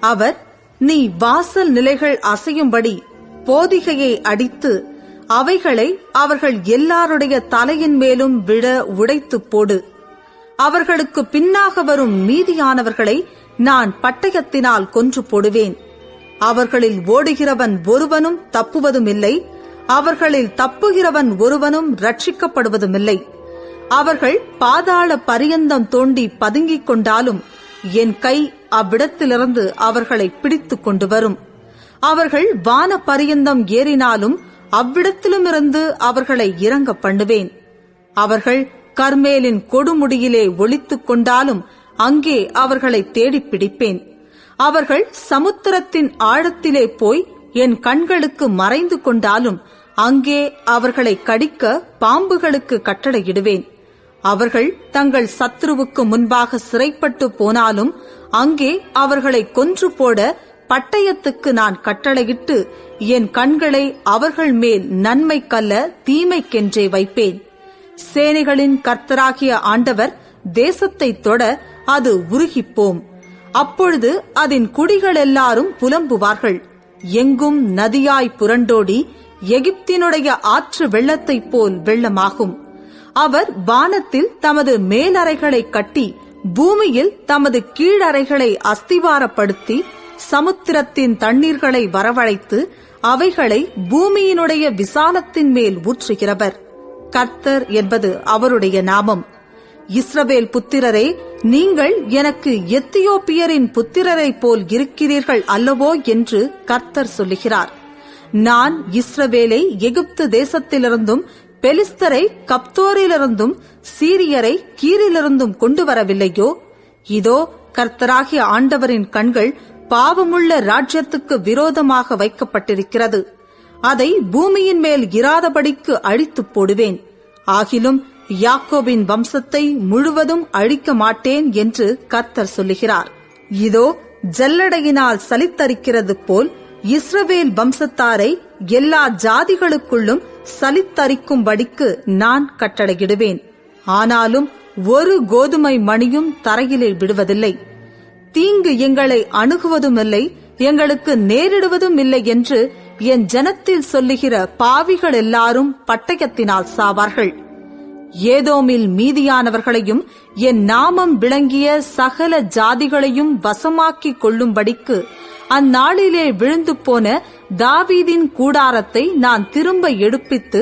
அவர், நீ வாசல் நிலைகள் அசையும்படி போதிகையை அடித்து அவைகளை அவர்கள் எல்லாருடைய தலையின் மேலும் விழ உடைத்து போடு. அவர்களுக்கு பின்னாக வரும் மீதியானவர்களை நான் பட்டயத்தினால் கொன்று போடுவேன். அவர்களில் ஓடுகிறவன் ஒருவனும் தப்புவதுமில்லை, அவர்களில் தப்புகிறவன் ஒருவனும் ரட்சிக்கப்படுவதுமில்லை. அவர்கள் பாதாள பரியந்தம் தோண்டி பதுங்கிக் கொண்டாலும் என் கை அவ்விடத்திலிருந்து அவர்களை பிடித்துக் கொண்டு வரும். அவர்கள் வான பரியந்தம் ஏறினாலும் அவ்விடத்திலுமிருந்து அவர்களை இறங்க பண்ணுவேன். அவர்கள் கர்மேலின் கொடுமுடியிலே ஒளித்துக் கொண்டாலும் அங்கே அவர்களை தேடிப் பிடிப்பேன். அவர்கள் சமுத்திரத்தின் ஆழத்திலே போய் என் கண்களுக்கு மறைந்து கொண்டாலும் அங்கே அவர்களை கடிக்க பாம்புகளுக்கு கட்டளையிடுவேன். அவர்கள் தங்கள் சத்துருவுக்கு முன்பாக சிறைப்பட்டு போனாலும் அங்கே அவர்களை கொன்று போட பட்டயத்துக்கு நான் கட்டளையிட்டு என் கண்களை அவர்கள் மேல் நன்மைக்கல்ல தீமைக்கென்றே வைப்பேன். சேனைகளின் கர்த்தராகிய ஆண்டவர் தேசத்தை தொட அது உருகிப்போம். அப்பொழுது அதன் குடிகள் எல்லாரும் புலம்புவார்கள். எங்கும் நதியாய் புரண்டோடி எகிப்தினுடைய ஆற்று வெள்ளத்தைப் போல் வெள்ளமாகும். அவர் வானத்தில் தமது மேலறைகளை கட்டி பூமியில் தமது கீழறைகளை அஸ்திவாரப்படுத்தி சமுத்திரத்தின் தண்ணீர்களை வரவழைத்து அவைகளை பூமியினுடைய விசாலத்தின் மேல் ஊற்றுகிறவர். கர்த்தர் என்பது அவருடைய நாமம். இஸ்ரவேல் புத்திரரே, நீங்கள் எனக்கு எத்தியோப்பியரின் புத்திரரைப் போல் இருக்கிறீர்கள் அல்லவோ என்று கர்த்தர் சொல்லுகிறார். நான் இஸ்ரவேலை எகிப்து தேசத்திலிருந்தும் பெலிஸ்தரை கப்தோரிலிருந்தும் சீரியரை கீரிலிருந்தும் கொண்டு வரவில்லையோ? இதோ கர்த்தராகிய ஆண்டவரின் கண்கள் பாவமுள்ள ராஜ்யத்துக்கு விரோதமாக வைக்கப்பட்டிருக்கிறது. அதை பூமியின் மேல் இராதபடிக்கு அழித்துப் போடுவேன். ஆகிலும் யாக்கோபின் வம்சத்தை முழுவதும் அழிக்க மாட்டேன் என்று கர்த்தர் சொல்லுகிறார். இதோ ஜல்லடையினால் சலித்தரிக்கிறது போல் இஸ்ரவேல் வம்சத்தாரை எல்லா ஜாதிகளுக்குள்ளும் சலித்தரிக்கும்படிக்கு நான் கட்டளையிடுவேன். ஆனாலும் ஒரு கோதுமை மணியும் தரையிலே விடுவதில்லை. தீங்கு எங்களை அணுகுவதுமில்லை, எங்களுக்கு நேரிடுவதும் இல்லை என்று என் ஜனத்தில் சொல்லுகிற பாவிகள் எல்லாரும் பட்டயத்தினால் சாவார்கள். ஏதோமில் மீதியானவர்களையும் என் நாமம் விளங்கிய சகல ஜாதிகளையும் வசமாக்கிக் கொள்ளும்படிக்கு அந்நாளிலே விழுந்து போன தாவீதின் கூடாரத்தை நான் திரும்ப எடுப்பித்து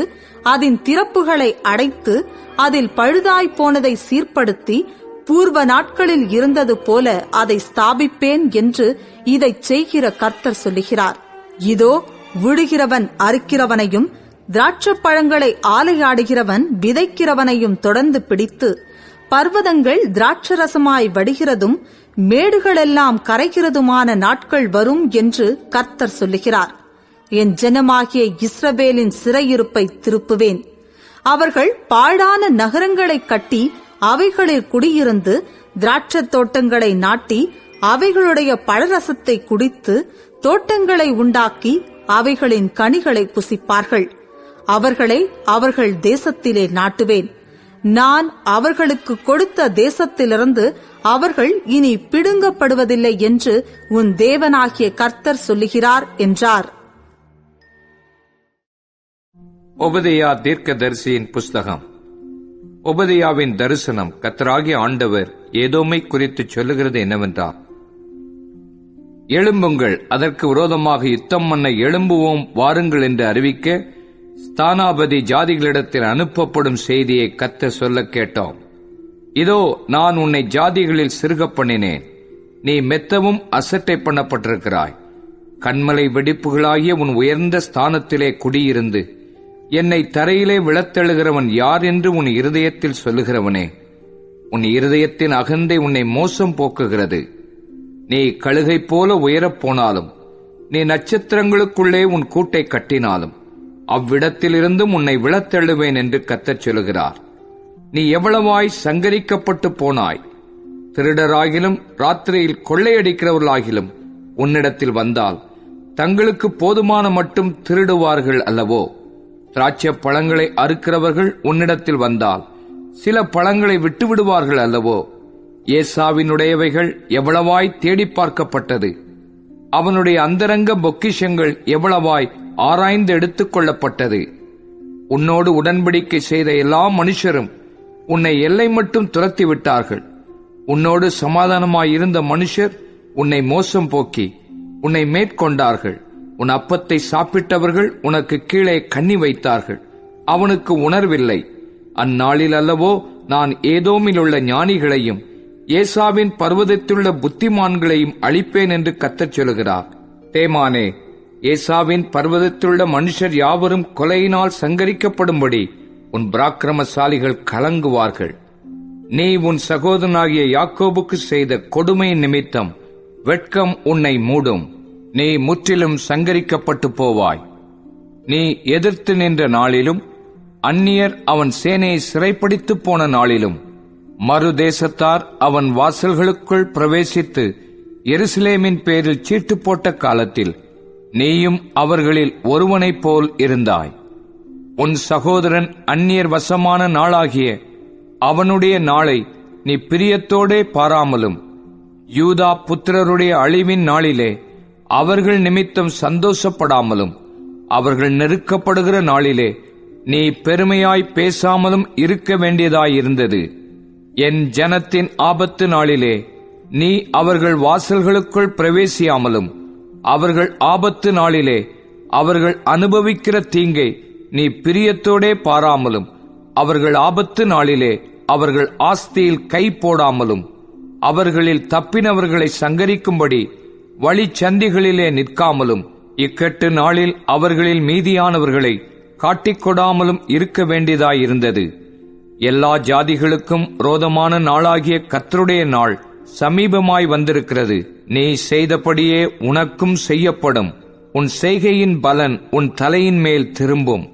அதன் திறப்புகளை அடைத்து அதில் பழுதாய்ப் போனதை சீர்படுத்தி பூர்வ நாட்களில் இருந்தது போல அதை ஸ்தாபிப்பேன் என்று இதைச் செய்கிற கர்த்தர் சொல்லுகிறார். இதோ விழுகிறவன் அறுக்கிறவனையும் திராட்சப்பழங்களை ஆலையாடுகிறவன் விதைக்கிறவனையும் தொடர்ந்து பிடித்து பர்வதங்கள் திராட்சரசமாய் வடிகிறதும் மேடுகளெல்லாம் கரைகிறதுமான நாட்கள் வரும் என்று கர்த்தர் சொல்லுகிறார். என் ஜனமாகிய இஸ்ரவேலின் சிறையிருப்பை திருப்புவேன். அவர்கள் பாழான நகரங்களை கட்டி அவைகளில் குடியிருந்து திராட்சத் தோட்டங்களை நாட்டி அவைகளுடைய பழரசத்தை குடித்து தோட்டங்களை உண்டாக்கி அவைகளின் கனிகளை புசிப்பார்கள். அவர்களை அவர்கள் தேசத்திலே நாட்டுவேன். நான் அவர்களுக்கு கொடுத்த தேசத்திலிருந்து அவர்கள் இனி பிடுங்கப்படுவதில்லை என்று உன் தேவனாகிய கர்த்தர் சொல்லுகிறார் என்றார். ஒபதியா தீர்க்கதரிசியின் புஸ்தகம். ஒபதியாவின் தரிசனம். கர்த்தராகிய ஆண்டவர் ஏதோமை குறித்து சொல்லுகிறது என்னவென்றால், எழும்புங்கள், அதற்கு விரோதமாக யுத்தம் பண்ண எழும்புவோம் வாருங்கள் என்று அறிவிக்க ஸ்தானாபதி ஜாதிகளிடத்தில் அனுப்பப்படும் செய்தியை கர்த்தர் சொல்ல கேட்டோம். இதோ நான் உன்னை ஜாதிகளில் சிறுகப் பண்ணினேன், நீ மெத்தவும் அசட்டை பண்ணப்பட்டிருக்கிறாய். கண்மலை வெடிப்புகளாகிய உன் உயர்ந்த ஸ்தானத்திலே குடியிருந்து என்னை தரையிலே விழத்தெழுகிறவன் யார் என்று உன் இருதயத்தில் சொல்லுகிறவனே, உன் இருதயத்தின் அகந்தை உன்னை மோசம் போக்குகிறது. நீ கழுகை போல உயரப் போனாலும், நீ நட்சத்திரங்களுக்குள்ளே உன் கூட்டை கட்டினாலும் அவ்விடத்திலிருந்தும் உன்னை விழத்தெழுவேன் என்று கர்த்தர் சொல்லுகிறார். நீ எவ்வளவாய் சங்கரிக்கப்பட்டு போனாய். திருடராகிலும் ராத்திரியில் கொள்ளையடிக்கிறவர்களாகிலும் உன்னிடத்தில் வந்தால் தங்களுக்கு போதுமான மட்டும் திருடுவார்கள் அல்லவோ? திராட்சை பழங்களை அறுக்கிறவர்கள் உன்னிடத்தில் வந்தால் சில பழங்களை விட்டுவிடுவார்கள் அல்லவோ? ஏசாவினுடையவைகள் எவ்வளவாய் தேடி பார்க்கப்பட்டது, அவனுடைய அந்தரங்க பொக்கிஷங்கள் எவ்வளவாய் ஆராய்ந்து எடுத்துக் கொள்ளப்பட்டது. உன்னோடு உடன்படிக்கை செய்த எல்லா மனுஷரும் உன்னை எல்லை மட்டும் துரத்தி விட்டார்கள். உன்னோடு சமாதானமாயிருந்த மனுஷர் உன்னை மோசம் போக்கி உன்னை மேற்கொண்டார்கள். உன் அப்பத்தை சாப்பிட்டவர்கள் உனக்கு கீழே கண்ணி வைத்தார்கள், அவனுக்கு உணர்வில்லை. அந்நாளில் அல்லவோ நான் ஏதோமில் உள்ள ஞானிகளையும் ஏசாவின் பர்வதத்திலுள்ள புத்திமான்களையும் அழிப்பேன் என்று கர்த்தர் சொல்லுகிறார். தேமானே, ஏசாவின் பர்வதத்திலுள்ள மனுஷர் யாவரும் கொலையினால் சங்கரிக்கப்படும்படி உன் பராக்கிரமசாலிகள் கலங்குவார்கள். நீ உன் சகோதரனாகிய யாக்கோபுக்கு செய்த கொடுமை நிமித்தம் வெட்கம் உன்னை மூடும். நீ முற்றிலும் சங்கரிக்கப்பட்டு போவாய். நீ எதிர்த்து நின்ற நாளிலும் அந்நியர் அவன் சேனையை சிறைப்பிடித்து போன நாளிலும் மறு தேசத்தார் அவன் வாசல்களுக்குள் பிரவேசித்து எருசலேமின் பேரில் சீட்டு போட்ட காலத்தில் நீயும் அவர்களில் ஒருவனைப் போல் இருந்தாய். உன் சகோதரன் அந்நியர் வசமான நாளாகிய அவனுடைய நாளை நீ பிரியத்தோடே பாராமலும், யூதா புத்திரருடைய அழிவின் நாளிலே அவர்கள் நிமித்தம் சந்தோஷப்படாமலும், அவர்கள் நெருக்கப்படுகிற நாளிலே நீ பெருமையாய் பேசாமலும் இருக்க வேண்டியதாயிருந்தது. என் ஜனத்தின் ஆபத்து நாளிலே நீ அவர்கள் வாசல்களுக்குள் பிரவேசியாமலும், அவர்கள் ஆபத்து நாளிலே அவர்கள் அனுபவிக்கிற தீங்கை நீ பிரியத்தோடே பாராமலும், அவர்கள் ஆபத்து நாளிலே அவர்கள் ஆஸ்தியில் கை போடாமலும், அவர்களில் தப்பினவர்களை சங்கரிக்கும்படி வழிச்சந்திகளிலே நிற்காமலும், இக்கட்டு நாளில் அவர்களில் மீதியானவர்களை காட்டிக்கொடாமலும் இருக்க வேண்டியதாயிருந்தது. எல்லா ஜாதிகளுக்கும் விரோதமான நாளாகிய கர்த்தருடைய நாள் சமீபமாய் வந்திருக்கிறது. நீ செய்தபடியே உனக்கும் செய்யப்படும். உன் செய்கையின் பலன் உன் தலையின் மேல் திரும்பும்.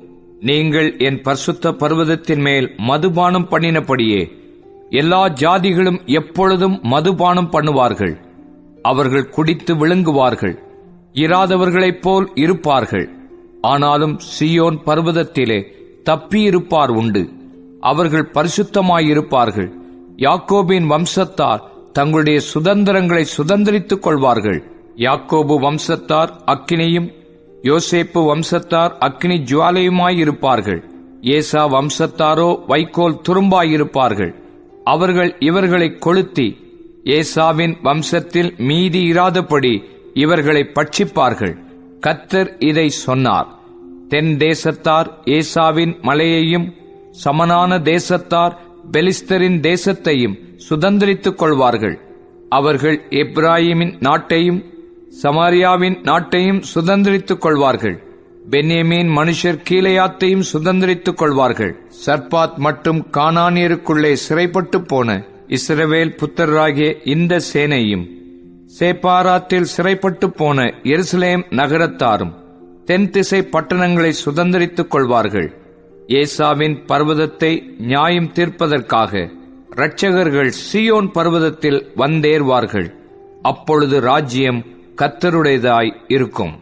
நீங்கள் என் பரிசுத்த பர்வதத்தின் மேல் மதுபானம் பண்ணினபடியே எல்லா ஜாதிகளும் எப்பொழுதும் மதுபானம் பண்ணுவார்கள். அவர்கள் குடித்து விழுங்குவார்கள், இராதவர்களைப் போல் இருப்பார்கள். ஆனாலும் சீயோன் பர்வதத்திலே தப்பியிருப்பார் உண்டு. அவர்கள் பரிசுத்தமாயிருப்பார்கள். யாக்கோபின் வம்சத்தார் தங்களுடைய சுதந்திரங்களை சுதந்திரித்துக் கொள்வார்கள். யாக்கோபு வம்சத்தார் அக்கினியும், யோசேப்பு வம்சத்தார் அக்கினி ஜுவாலையுமாயிருப்பார்கள். ஏசா வம்சத்தாரோ வைக்கோல் துரும்பாயிருப்பார்கள். அவர்கள் இவர்களை கொளுத்தி ஏசாவின் வம்சத்தில் மீதி இராதபடி இவர்களை பட்சிப்பார்கள். கர்த்தர் இதை சொன்னார். தென் தேசத்தார் ஏசாவின் மலையையும், சமனான தேசத்தார் பெலிஸ்தரின் தேசத்தையும் சுதந்திரித்துக் கொள்வார்கள். அவர்கள் எப்ராயிமின் நாட்டையும் சமாரியாவின் நாட்டையும் சுதந்திரித்துக் கொள்வார்கள். பென்யமீன் மனுஷர் கீலேயாத்தையும் சுதந்திரித்துக் கொள்வார்கள். சர்பாத் மற்றும் கானானியருக்குள்ளே சிறைப்பட்டு போன இஸ்ரவேல் புத்திரராகிய இந்த சேனையும், சேப்பாராத்தில் சிறைப்பட்டு போன எருசலேம் நகரத்தாரும் தென் திசை பட்டணங்களை சுதந்திரித்துக் கொள்வார்கள். ஏசாவின் பர்வதத்தை நியாயம் தீர்ப்பதற்காக இரட்சகர்கள் சீயோன் பர்வதத்தில் வந்தேர்வார்கள். அப்பொழுது ராஜ்யம் கர்த்தருடையதாய் இருக்கும்.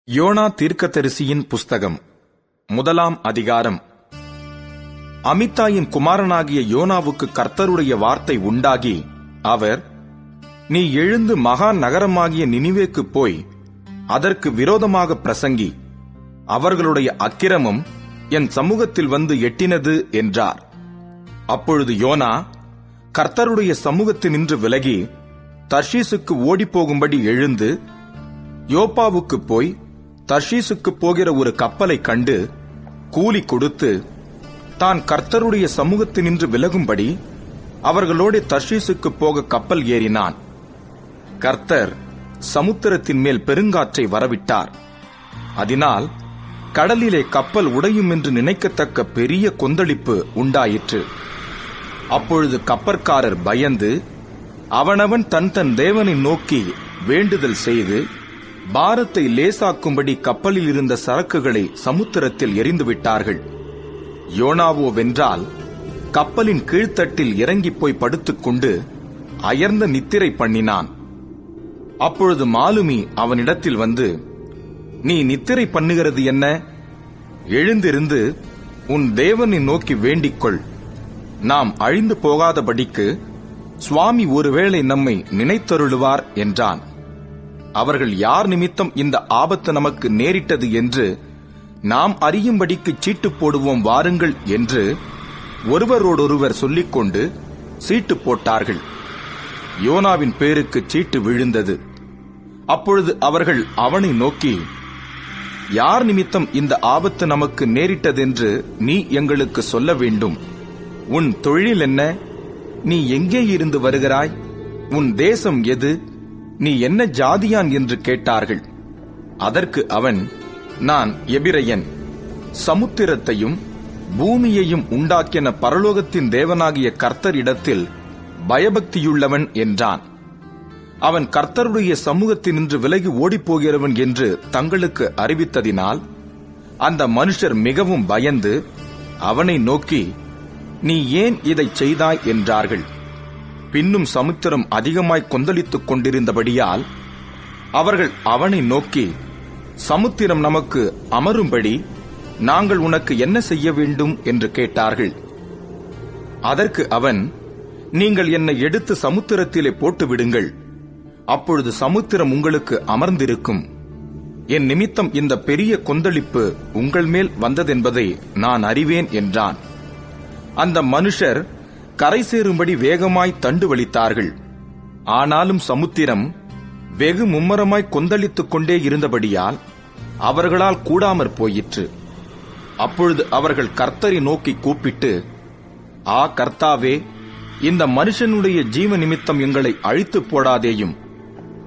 யோனா தீர்க்கதரிசியின் புஸ்தகம் 1 அதிகாரம். அமித்தாயின் குமாரனாகிய யோனாவுக்கு கர்த்தருடைய வார்த்தை உண்டாகி, அவர், நீ எழுந்து மகா நகரமாகிய நினிவேக்கு போய் அதற்கு விரோதமாக பிரசங்கி, அவர்களுடைய அக்கிரமம் என் சமூகத்தில் வந்து எட்டினது என்றார். அப்பொழுது யோனா கர்த்தருடைய சமூகத்தினின்று விலகி தர்ஷீசுக்கு ஓடிப்போகும்படி எழுந்து யோப்பாவுக்கு போய் தர்ஷீசுக்கு போகிற ஒரு கப்பலை கண்டு கூலி கொடுத்து தான் கர்த்தருடைய சமூகத்தினின்று விலகும்படி அவர்களோடு தர்ஷீசுக்கு போக கப்பல் ஏறினான். கர்த்தர் சமுத்திரத்தின் மேல் பெருங்காற்றை வரவிட்டார். அதனால் கடலிலே கப்பல் உடையும் என்று நினைக்கத்தக்க பெரிய கொந்தளிப்பு உண்டாயிற்று. அப்பொழுது கப்பற்காரர் பயந்து அவனவன் தன் தேவனை நோக்கி வேண்டுதல் செய்து பாரத்தை லேசாக்கும்படி கப்பலில் இருந்த சரக்குகளை சமுத்திரத்தில் எறிந்துவிட்டார்கள். யோனாவோ வென்றால் கப்பலின் கீழ்த்தட்டில் இறங்கிப் போய் படுத்துக்கொண்டு அயர்ந்த நித்திரை பண்ணினான். அப்பொழுது மாலுமி அவனிடத்தில் வந்து, நீ நித்திரை பண்ணுகிறது என்ன? எழுந்திருந்து உன் தேவனை நோக்கி வேண்டிக்கொள். நாம் அழிந்து போகாதபடிக்கு சுவாமி ஒருவேளை நம்மை நினைத்தருளுவார் என்றான். அவர்கள் யார் நிமித்தம் இந்த ஆபத்து நமக்கு நேரிட்டது என்று நாம் அறியும்படிக்கு சீட்டு போடுவோம் வாருங்கள் என்று ஒருவரோடொருவர் சொல்லிக்கொண்டு சீட்டு போட்டார்கள். யோனாவின் பேருக்கு சீட்டு விழுந்தது. அப்பொழுது அவர்கள் அவனை நோக்கி, யார் நிமித்தம் இந்த ஆபத்து நமக்கு நேரிட்டதென்று நீ எங்களுக்கு சொல்ல வேண்டும். உன் தொழில் என்ன? நீ எங்கே இருந்து வருகிறாய்? உன் தேசம் எது? நீ என்ன ஜாதியான் என்று கேட்டார்கள். அதற்கு அவன், நான் எபிரெயன், சமுத்திரத்தையும் பூமியையும் உண்டாக்கின பரலோகத்தின் தேவனாகிய கர்த்தரிடத்தில் பயபக்தியுள்ளவன் என்றான். அவன் கர்த்தருடைய சமூகத்தினின்று விலகி ஓடிப்போகிறவன் என்று தங்களுக்கு அறிவித்ததினால் அந்த மனுஷர் மிகவும் பயந்து அவனை நோக்கி, நீ ஏன் இதை செய்தாய் என்றார்கள். பின்னும் சமுத்திரம் அதிகமாய் கொந்தளித்துக் கொண்டிருந்தபடியால் அவர்கள் அவனை நோக்கி, சமுத்திரம் நமக்கு அமரும்படி நாங்கள் உனக்கு என்ன செய்ய வேண்டும் என்று கேட்டார்கள். அதற்கு அவன், நீங்கள் என்னை எடுத்து சமுத்திரத்திலே போட்டுவிடுங்கள். அப்பொழுது சமுத்திரம் உங்களுக்கு அமர்ந்திருக்கும். என் நிமித்தம் இந்த பெரிய கொந்தளிப்பு உங்கள் மேல் வந்ததென்பதை நான் அறிவேன் என்றான். அந்த மனுஷர் கரை சேரும்படி வேகமாய் தண்டு வலித்தார்கள். ஆனாலும் சமுத்திரம் வெகு மும்மரமாய் கொந்தளித்துக் கொண்டே இருந்தபடியால் அவர்களால் கூடாமற் போயிற்று. அப்பொழுது அவர்கள் கர்த்தரை நோக்கி கூப்பிட்டு, ஆ கர்த்தாவே, இந்த மனுஷனுடைய ஜீவ நிமித்தம் எங்களை அழித்து போடாதேயும்,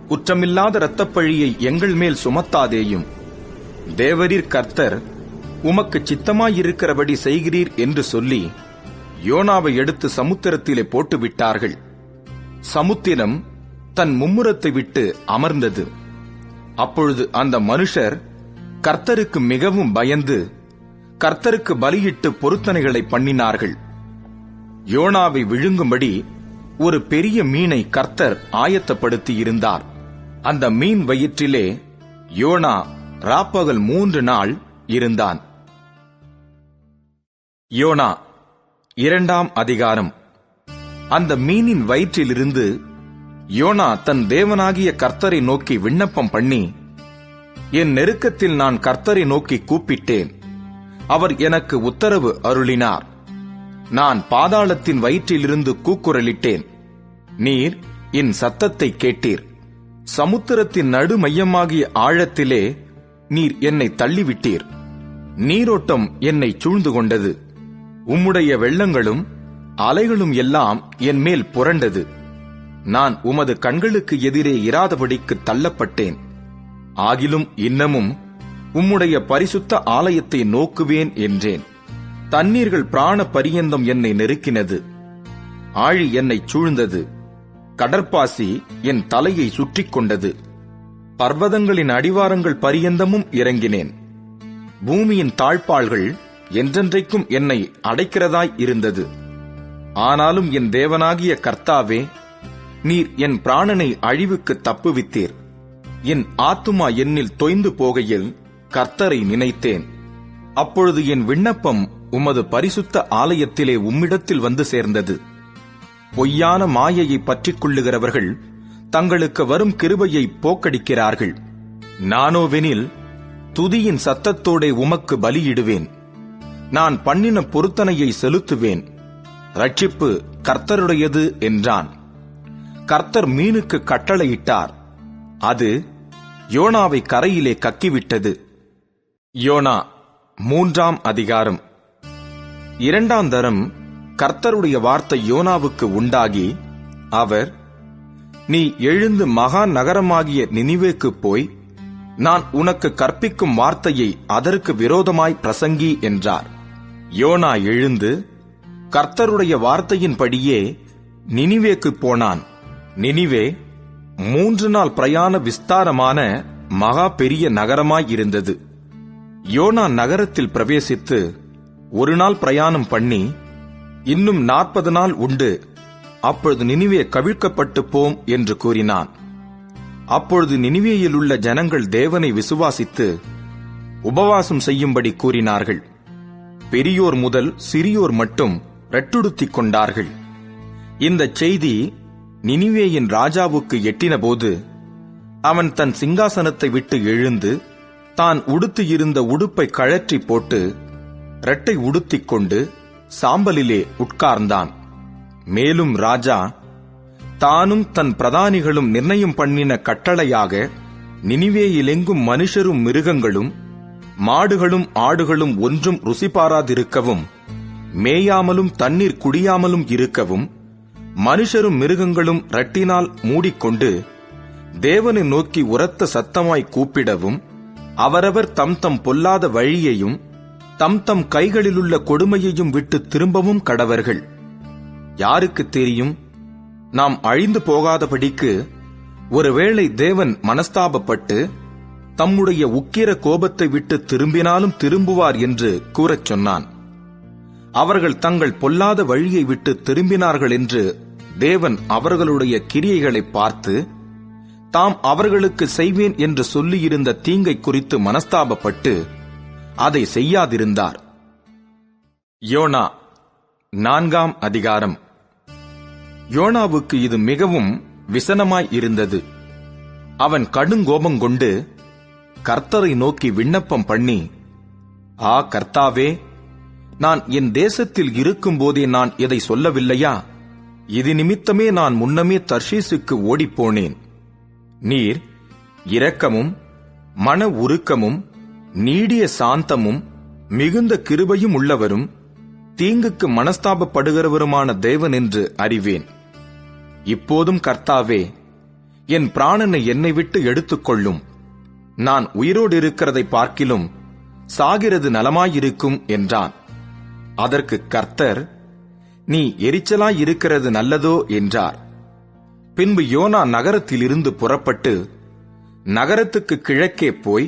குற்றமில்லாத இரத்தப்பழியை எங்கள் மேல் சுமத்தாதேயும். தேவரீர் கர்த்தர் உமக்கு சித்தமாயிருக்கிறபடி செய்கிறீர் என்று சொல்லி யோனாவை எடுத்து சமுத்திரத்திலே போட்டுவிட்டார்கள். சமுத்திரம் தன் மும்முரத்தை விட்டு அமர்ந்தது. அப்பொழுது அந்த மனுஷர் கர்த்தருக்கு மிகவும் பயந்து கர்த்தருக்கு பலியிட்டு பொருத்தனைகளை பண்ணினார்கள். யோனாவை விழுங்கும்படி ஒரு பெரிய மீனை கர்த்தர் ஆயத்தப்படுத்தி இருந்தார். அந்த மீன் வயிற்றிலே யோனா ராப்பகல் 3 நாள் இருந்தான். யோனா 2ஆம் அதிகாரம். அந்த மீனின் வயிற்றிலிருந்து யோனா தன் தேவனாகிய கர்த்தரை நோக்கி விண்ணப்பம் பண்ணி, என் நெருக்கத்தில் நான் கர்த்தரை நோக்கி கூப்பிட்டேன். அவர் எனக்கு உத்தரவு அருளினார். நான் பாதாளத்தின் வயிற்றிலிருந்து கூக்குரலிட்டேன். நீர் என் சத்தத்தை கேட்டீர். சமுத்திரத்தின் நடு மையமாகிய ஆழத்திலே நீர் என்னை தள்ளிவிட்டீர். நீரோட்டம் என்னை சூழ்ந்து கொண்டது. உம்முடைய வெள்ளங்களும் அலைகளும் எல்லாம் என் மேல் புரண்டது. நான் உமது கண்களுக்கு எதிரே இராதபடிக்கு தள்ளப்பட்டேன். ஆகிலும் இன்னமும் உம்முடைய பரிசுத்த ஆலயத்தை நோக்குவேன் என்றேன். தண்ணீர்கள் பிராண பரியந்தம் என்னை நெருக்கினது. ஆழி என்னை சூழ்ந்தது. கடற்பாசி என் தலையை சுற்றிக் கொண்டது. பர்வதங்களின் அடிவாரங்கள் பரியந்தமும் இறங்கினேன். பூமியின் தாழ்பாள்கள் என்றென்றைக்கும் என்னை அடைக்கிறதாய் இருந்தது. ஆனாலும் என் தேவனாகிய கர்த்தாவே, நீர் என் பிராணனை அழிவுக்கு தப்புவித்தீர். என் ஆத்துமா என்னில் தொய்ந்து போகையில் கர்த்தரை நினைத்தேன். அப்பொழுது என் விண்ணப்பம் உமது பரிசுத்த ஆலயத்திலே உம்மிடத்தில் வந்து சேர்ந்தது. பொய்யான மாயையை பற்றிக் கொள்ளுகிறவர்கள் தங்களுக்கு வரும் கிருபையை போக்கடிக்கிறார்கள். நானோவெனில் துதியின் சத்தத்தோடே உமக்கு பலியிடுவேன். நான் பண்ணின பொருத்தனையை செலுத்துவேன். ரட்சிப்பு கர்த்தருடையது என்றான். கர்த்தர் மீனுக்கு கட்டளையிட்டார். அது யோனாவை கரையிலே கக்கிவிட்டது. யோனா 3ஆம் அதிகாரம். 2ஆம் தரம் கர்த்தருடைய வார்த்தை யோனாவுக்கு உண்டாகி, அவர், நீ எழுந்து மகா நகரமாகிய நினிவேக்கு போய் நான் உனக்கு கற்பிக்கும் வார்த்தையை அதற்கு விரோதமாய் பிரசங்கி என்றார். யோனா எழுந்து கர்த்தருடைய வார்த்தையின்படியே நினிவேக்கு போனான். நினிவே 3 நாள் பிரயாண விஸ்தாரமான மகா பெரிய நகரமாயிருந்தது. யோனா நகரத்தில் பிரவேசித்து 1 நாள் பிரயாணம் பண்ணி, இன்னும் 40 நாள் உண்டு, அப்பொழுது நினிவே கவிழ்க்கப்பட்டு போம் என்று கூறினான். அப்பொழுது நினிவேயில் உள்ள ஜனங்கள் தேவனை விசுவாசித்து உபவாசம் செய்யும்படி கூறினார்கள். பெரியோர் முதல் சிறியோர் மட்டும் ரெட்டுடுத்திக் கொண்டார்கள். இந்த செய்தி நினிவேயின் ராஜாவுக்கு எட்டினபோது அவன் தன் சிங்காசனத்தை விட்டு எழுந்து தான் உடுத்தியிருந்த உடுப்பை கழற்றி போட்டு இரட்டை உடுத்திக் கொண்டு சாம்பலிலே உட்கார்ந்தான். மேலும் ராஜா தானும் தன் பிரதானிகளும் நிர்ணயம் பண்ணின கட்டளையாக நினிவேயிலெங்கும் மனுஷரும் மிருகங்களும் மாடுகளும் ஆடுகளும் ஒன்றும் ருசி பாராதிருக்கவும், மேயாமலும் தண்ணீர் குடியாமலும் இருக்கவும், மனுஷரும் மிருகங்களும் இரட்டினால் மூடிக்கொண்டு தேவனை நோக்கி உரத்த சத்தமாய் கூப்பிடவும், அவரவர் தம் தம் பொல்லாத வழியையும் தம் தம் கைகளிலுள்ள கொடுமையையும் விட்டு திரும்பவும் கடவர்கள். யாருக்கு தெரியும், நாம் அழிந்து போகாதபடிக்கு ஒருவேளை தேவன் மனஸ்தாபப்பட்டு தம்முடைய உக்கிர கோபத்தை விட்டு திரும்பினாலும் திரும்புவார் என்று கூறச் சொன்னான். அவர்கள் தங்கள் பொல்லாத வழியை விட்டு திரும்பினார்கள் என்று தேவன் அவர்களுடைய கிரியைகளை பார்த்து தாம் அவர்களுக்கு செய்வேன் என்று சொல்லியிருந்த தீங்கை குறித்து மனஸ்தாபப்பட்டு அதை செய்யாதிருந்தார். யோனா 4ஆம் அதிகாரம். யோனாவுக்கு இது மிகவும் விசனமாய் இருந்தது. அவன் கடுங்கோபங்கொண்டு கர்த்தரை நோக்கி விண்ணப்பம் பண்ணி, ஆ கர்த்தாவே, நான் என் தேசத்தில் இருக்கும்போதே நான் இதை சொல்லவில்லையா? இது நிமித்தமே நான் முன்னமே தர்ஷீசுக்கு ஓடிப்போனேன். நீர் இரக்கமும் மன உருக்கமும் நீடிய சாந்தமும் மிகுந்த கிருபையும் உள்ளவரும் தீங்குக்கு மனஸ்தாபப்படுகிறவருமான தேவன் என்று அறிவேன். இப்போதும் கர்த்தாவே, என் பிராணனை என்னை விட்டு எடுத்துக்கொள்ளும். நான் உயிரோடு இருக்கிறதை பார்க்கிலும் சாகிறது நலமாயிருக்கும் என்றான். அதற்கு கர்த்தர், நீ எரிச்சலாயிருக்கிறது நல்லதோ என்றார். பின்பு யோனா நகரத்திலிருந்து புறப்பட்டு நகரத்துக்கு கிழக்கே போய்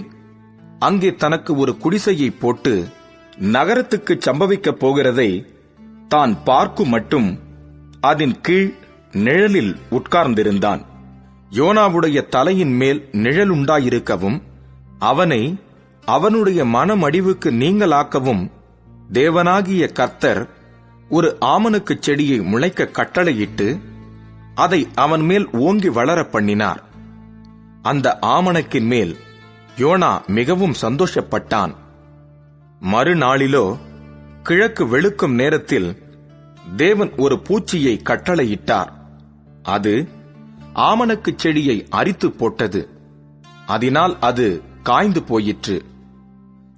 அங்கே தனக்கு ஒரு குடிசையை போட்டு நகரத்துக்கு சம்பவிக்கப் போகிறதை தான் பார்க்கும் மட்டும் அதன் கீழ் நிழலில் உட்கார்ந்திருந்தான். யோனாவுடைய தலையின் மேல் நிழலுண்டாயிருக்கவும் அவனை அவனுடைய மனமடிவுக்கு நீங்களாக்கவும் தேவனாகிய கர்த்தர் ஒரு ஆமணக்குச் செடியை முளைக்க கட்டளையிட்டு அதை அவன் மேல் ஓங்கி வளர பண்ணினார். அந்த ஆமணக்கின் மேல் யோனா மிகவும் சந்தோஷப்பட்டான். மறுநாளிலோ கிழக்கு வெளுக்கும் நேரத்தில் தேவன் ஒரு பூச்சியை கட்டளையிட்டார். அது ஆமணக்குச் செடியை அரித்து போட்டது. அதனால் அது காய்ந்து போயிற்று.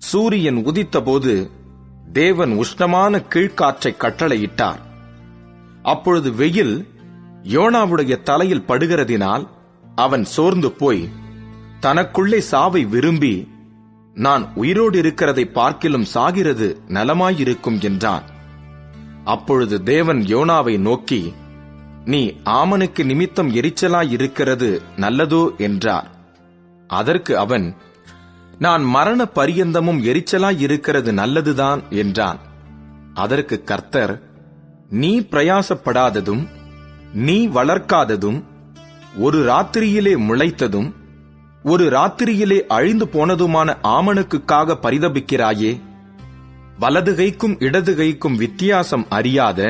சூரியன் உதித்தபோது தேவன் உஷ்ணமான கீழ்காற்றை கட்டளையிட்டார். அப்பொழுது வெயில் யோனாவுடைய தலையில் படுகிறதினால் அவன் சோர்ந்து போய் தனக்குள்ளே சாவை விரும்பி, நான் உயிரோடு இருக்கிறதை பார்க்கிலும் சாகிறது நலமாயிருக்கும் என்றான். அப்பொழுது தேவன் யோனாவை நோக்கி, நீ ஆமனுக்கு நிமித்தம் எரிச்சலாயிருக்கிறது நல்லதோ என்றார். அதற்கு அவன், நான் மரண பரியந்தமும் எரிச்சலாயிருக்கிறது நல்லதுதான் என்றான். அதற்கு கர்த்தர், நீ பிரயாசப்படாததும் நீ வளர்க்காததும் ஒரு ராத்திரியிலே முளைத்ததும் ஒரு ராத்திரியிலே அழிந்து போனதுமான ஆமணக்குக்காக பரிதபிக்கிறாயே? வலது கைக்கும் இடது கைக்கும் வித்தியாசம் அறியாத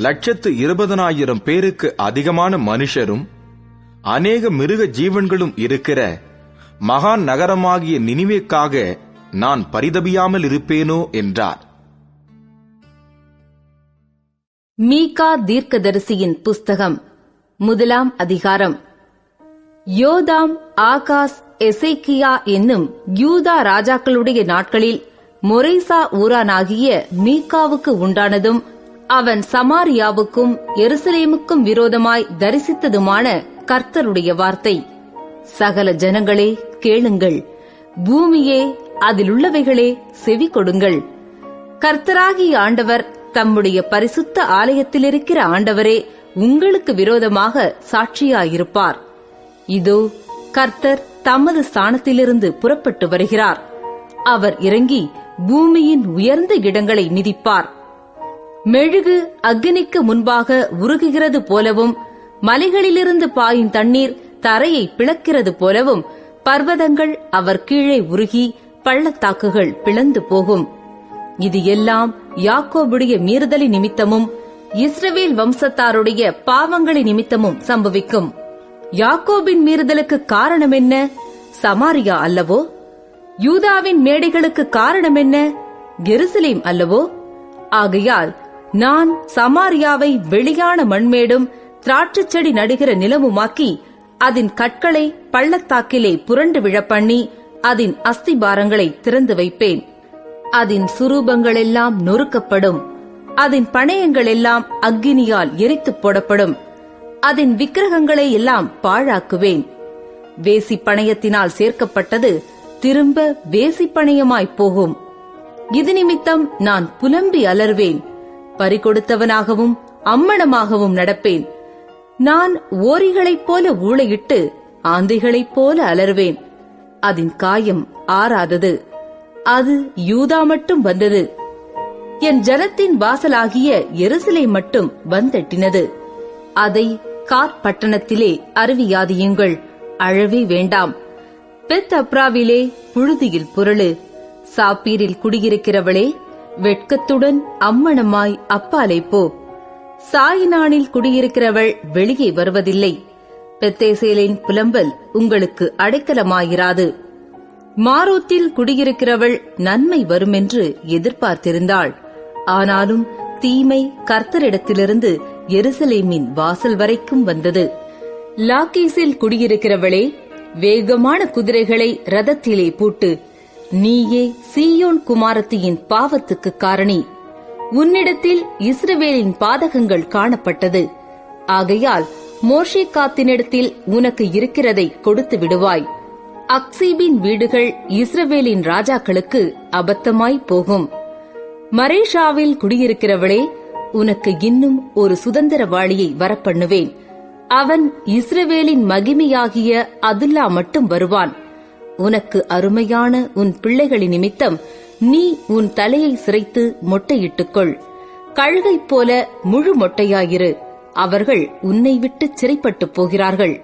120,000 பேருக்கு அதிகமான மனுஷரும் அநேக மிருக ஜீவன்களும் இருக்கிற மகா நகரமாகிய நினிவேக்காக நான் பரிதபியாமல் இருப்பேனோ என்றார். மீகா தீர்க்கதரிசியின் புஸ்தகம் 1 அதிகாரம். யோதாம், ஆகாஸ், எசேக்கியா என்னும் யூதா ராஜாக்களுடைய நாட்களில் மொரேசா ஊரானாகிய மீகாவுக்கு உண்டானதும் அவன் சமாரியாவுக்கும் எருசலேமுக்கும் விரோதமாய் தரிசித்ததுமான கர்த்தருடைய வார்த்தை. சகல ஜனங்களே கேளுங்கள், பூமியே அதிலுள்ளவைகளே செவி கொடுங்கள். கர்த்தராகிய ஆண்டவர் தம்முடைய பரிசுத்த ஆலயத்திலிருக்கிற ஆண்டவரே உங்களுக்கு விரோதமாக சாட்சியாயிருப்பார். இதோ கர்த்தர் தமது ஸ்தானத்திலிருந்து புறப்பட்டு வருகிறார். அவர் இறங்கி பூமியின் உயர்ந்த இடங்களை மிதிப்பார். மெழுகு அக்கினிக்கு முன்பாக உருகுகிறது போலவும் மலைகளிலிருந்து பாயும் தண்ணீர் தரையை பிளக்கிறது போலவும் பர்வதங்கள் அவர் கீழே உருகி பள்ளத்தாக்குகள் பிளந்து போகும். இது எல்லாம் யாக்கோபுடைய மீறுதலி நிமித்தமும் இஸ்ரவேல் வம்சத்தாருடைய பாவங்களை நிமித்தமும் சம்பவிக்கும். யாக்கோபின் மீறுதலுக்கு காரணம் என்ன? சமாரியா அல்லவோ? யூதாவின் மேடைகளுக்கு காரணம் என்ன? எருசலேம் அல்லவோ? ஆகையால் நான் சமாரியாவை வெளியான மண்மேடும் திராட்சைச் செடி நடுகிற நிலமுமாக்கி அதன் கற்களை பள்ளத்தாக்கிலே புரண்டு விழப்பண்ணி அதன் அஸ்திபாரங்களை திறந்து வைப்பேன். அதன் சுரூபங்களெல்லாம் நொறுக்கப்படும். அதன் பணயங்களெல்லாம் அக்கினியால் எரித்துப் போடப்படும். அதன் விக்கிரகங்களை எல்லாம் பாழாக்குவேன். வேசி பணயத்தினால் சேர்க்கப்பட்டது திரும்ப வேசி பணயமாய்ப் போகும். இது நிமித்தம் நான் புலம்பி அலறுவேன். பறிகொடுத்தவனாகவும் அம்மணமாகவும் நடப்பேன். நான் ஓரிகளைப் போல ஊளையிட்டு ஆந்தைகளைப் போல அலறுவேன். அதன் காயம் ஆறாதது. அது யூதா மட்டும் வந்தது. என் ஜனத்தின் வாசலாகிய எருசலேம் மட்டும் வந்தெட்டினது. அதை காற்பட்டணத்திலே அறிவியாதியுங்கள், அழவே வேண்டாம். பெத் அப்ராவிலே புழுதியில் புரளு. சாப்பீரில் குடியிருக்கிறவளே, வெட்கத்துடன் அம்மணமாய் அப்பாலே போ. சாயினானில் குடியிருக்கிறவள் வெளியே வருவதில்லை. பெத்தேசேலின் புலம்பல் உங்களுக்கு அடைக்கலமாயிராது. மாரோத்தில் குடியிருக்கிறவள் நன்மை வருமென்று எதிர்பார்த்திருந்தாள். ஆனாலும் தீமை கர்த்தரிடத்திலிருந்து எருசலேமின் வாசல் வரைக்கும் வந்தது. லாக்கீசில் குடியிருக்கிறவளே, வேகமான குதிரைகளை ரதத்திலே பூட்டு. நீயே சீயோன் குமாரத்தியின் பாவத்துக்கு காரணி. உன்னிடத்தில் இஸ்ரவேலின் பாதகங்கள் காணப்பட்டது. ஆகையால் மோர்ஷேகாத்தினிடத்தில் உனக்கு இருக்கிறதை கொடுத்து விடுவாய். அக்சீபின் வீடுகள் இஸ்ரவேலின் ராஜாக்களுக்கு அபத்தமாய் போகும். மரேஷாவில் குடியிருக்கிறவளே, உனக்கு இன்னும் ஒரு சுதந்திரவாளியை வரப்பண்ணுவேன். அவன் இஸ்ரவேலின் மகிமையாகிய அதுல்லா மட்டும் வருவான். உனக்கு அருமையான உன் பிள்ளைகளின் நிமித்தம் நீ உன் தலையை சிரைத்து மொட்டையிட்டுக்கொள். கழுகைப் போல முழு மொட்டையாயிரு. அவர்கள் உன்னை விட்டு சிறைப்பட்டு போகிறார்கள்.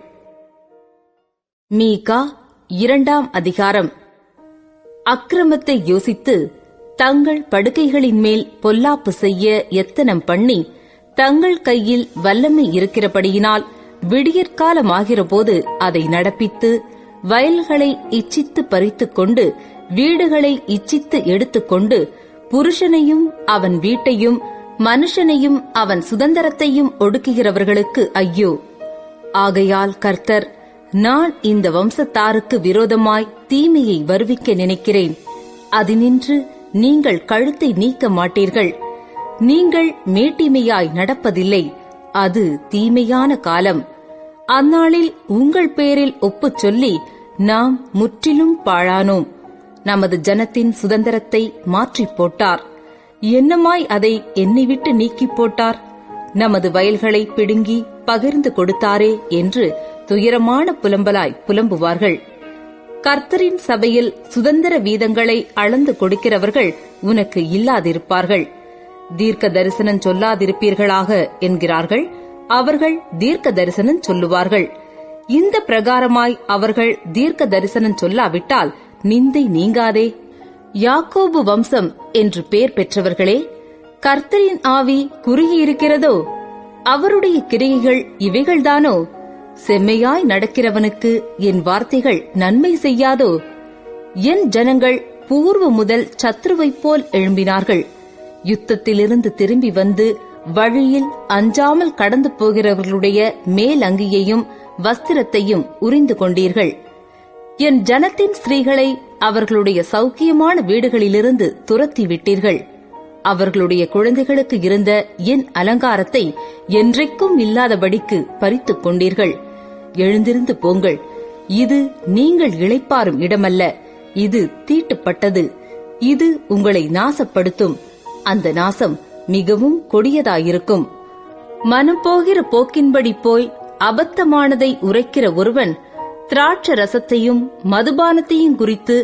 மீகா 2ஆம் அதிகாரம். அக்கிரமத்தை யோசித்து தங்கள் படுக்கைகளின் மேல் பொல்லாப்பு செய்ய எத்தனம் பண்ணி தங்கள் கையில் வல்லமை இருக்கிறபடியினால் விடியற்காலமாகிறபோது அதை நடப்பித்து வயல்களை இச்சித்து பறித்துக் கொண்டு வீடுகளை இச்சித்து எடுத்துக்கொண்டு புருஷனையும் அவன் வீட்டையும் மனுஷனையும் அவன் சுதந்திரத்தையும் ஒடுக்குகிறவர்களுக்கு ஐயோ! ஆகையால் கர்த்தர், நான் இந்த வம்சத்தாருக்கு விரோதமாய் தீமையை வருவிக்க நினைக்கிறேன். அதினின்று நீங்கள் கழுத்தை நீக்க மாட்டீர்கள். நீங்கள் மேட்டிமையாய் நடப்பதில்லை. அது தீமையான காலம். அந்நாளில் உங்கள் பேரில் ஒப்புச் சொல்லி, நாம் முற்றிலும் பாழானோம். நமது ஜனத்தின் சுதந்திரத்தை மாற்றிப் போட்டார். என்னமாய் அதை என்னை விட்டு நீக்கிப் போட்டார்? நமது வயல்களை பிடுங்கி பகிர்ந்து கொடுத்தாரே என்று துயரமான புலம்பலாய் புலம்புவார்கள். கர்த்தரின் சபையில் சுதந்திர வீதங்களை அளந்து கொடுக்கிறவர்கள் உனக்கு இல்லாதிருப்பார்கள். தீர்க்க தரிசனம் சொல்லாதிருப்பீர்களாக என்கிறார்கள். அவர்கள் தீர்க்க தரிசனம் சொல்லுவார்கள். இந்த பிரகாரமாய் அவர்கள் தீர்க்க தரிசனம் சொல்லாவிட்டால் நிந்தை நீங்காதே. யாக்கோபு வம்சம் என்று பெயர் பெற்றவர்களே, கர்த்தரின் ஆவி குறுகியிருக்கிறதோ? அவருடைய கிரியைகள் இவைகள்தானோ? செம்மையாய் நடக்கிறவனுக்கு என் வார்த்தைகள் நன்மை செய்யாதோ? என் ஜனங்கள் பூர்வ முதல் சத்ருவைப் போல் எழும்பினார்கள். யுத்தத்திலிருந்து திரும்பி வந்து வழியில் அஞ்சாமல் கடந்து போகிறவர்களுடைய மேலங்கியையும் வஸ்திரத்தையும் உரிந்து கொண்டீர்கள். என் ஜனத்தின் ஸ்திரீகளை அவர்களுடைய சௌக்கியமான வீடுகளிலிருந்து துரத்தி விட்டீர்கள். அவர்களுடைய குழந்தைகளுக்கு இருந்த என் அலங்காரத்தை என்றைக்கும் இல்லாதபடிக்கு பறித்துக் கொண்டீர்கள். எழுந்திருந்து போங்கள். இது நீங்கள் இளைப்பாறும் இடமல்ல. இது தீட்டுப்பட்டது. இது உங்களை நாசப்படுத்தும். அந்த நாசம் மிகவும் கொடியதாயிருக்கும். மனம் போகிற போக்கின்படி போய் அபத்தமானதை உரைக்கிற ஒருவன் திராட்ச ரசத்தையும் மதுபானத்தையும் குறித்து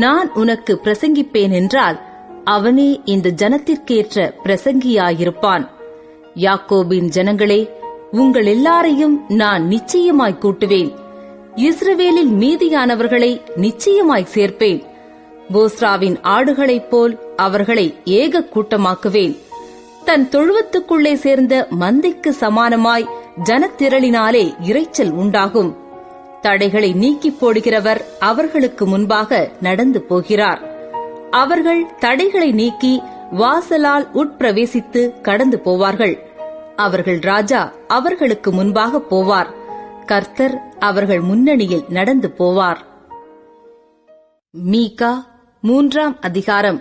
நான் உனக்கு பிரசங்கிப்பேன் என்றால் அவனே இந்த ஜனத்திற்கேற்ற பிரசங்கியாயிருப்பான். யாக்கோபின் ஜனங்களே, உங்கள் எல்லாரையும் நான் நிச்சயமாய் கூட்டுவேன். இஸ்ரவேலில் மீதியானவர்களை நிச்சயமாய் சேர்ப்பேன். போஸ்ராவின் ஆடுகளைப் போல் அவர்களை ஏக கூட்டமாக்குவேன். தன் தொழுவத்துக்குள்ளே சேர்ந்த மந்தைக்கு சமானமாய் ஜனத்திரளினாலே இரைச்சல் உண்டாகும். தடைகளை நீக்கிப் போடுகிறவர் அவர்களுக்கு முன்பாக நடந்து போகிறார். அவர்கள் தடைகளை நீக்கி வாசலால் உட்பிரவேசித்து கடந்து போவார்கள். அவர்கள் ராஜா அவர்களுக்கு முன்பாக போவார். கர்த்தர் அவர்கள் முன்னணியில் நடந்து போவார். மீகா 3ஆம் அதிகாரம்.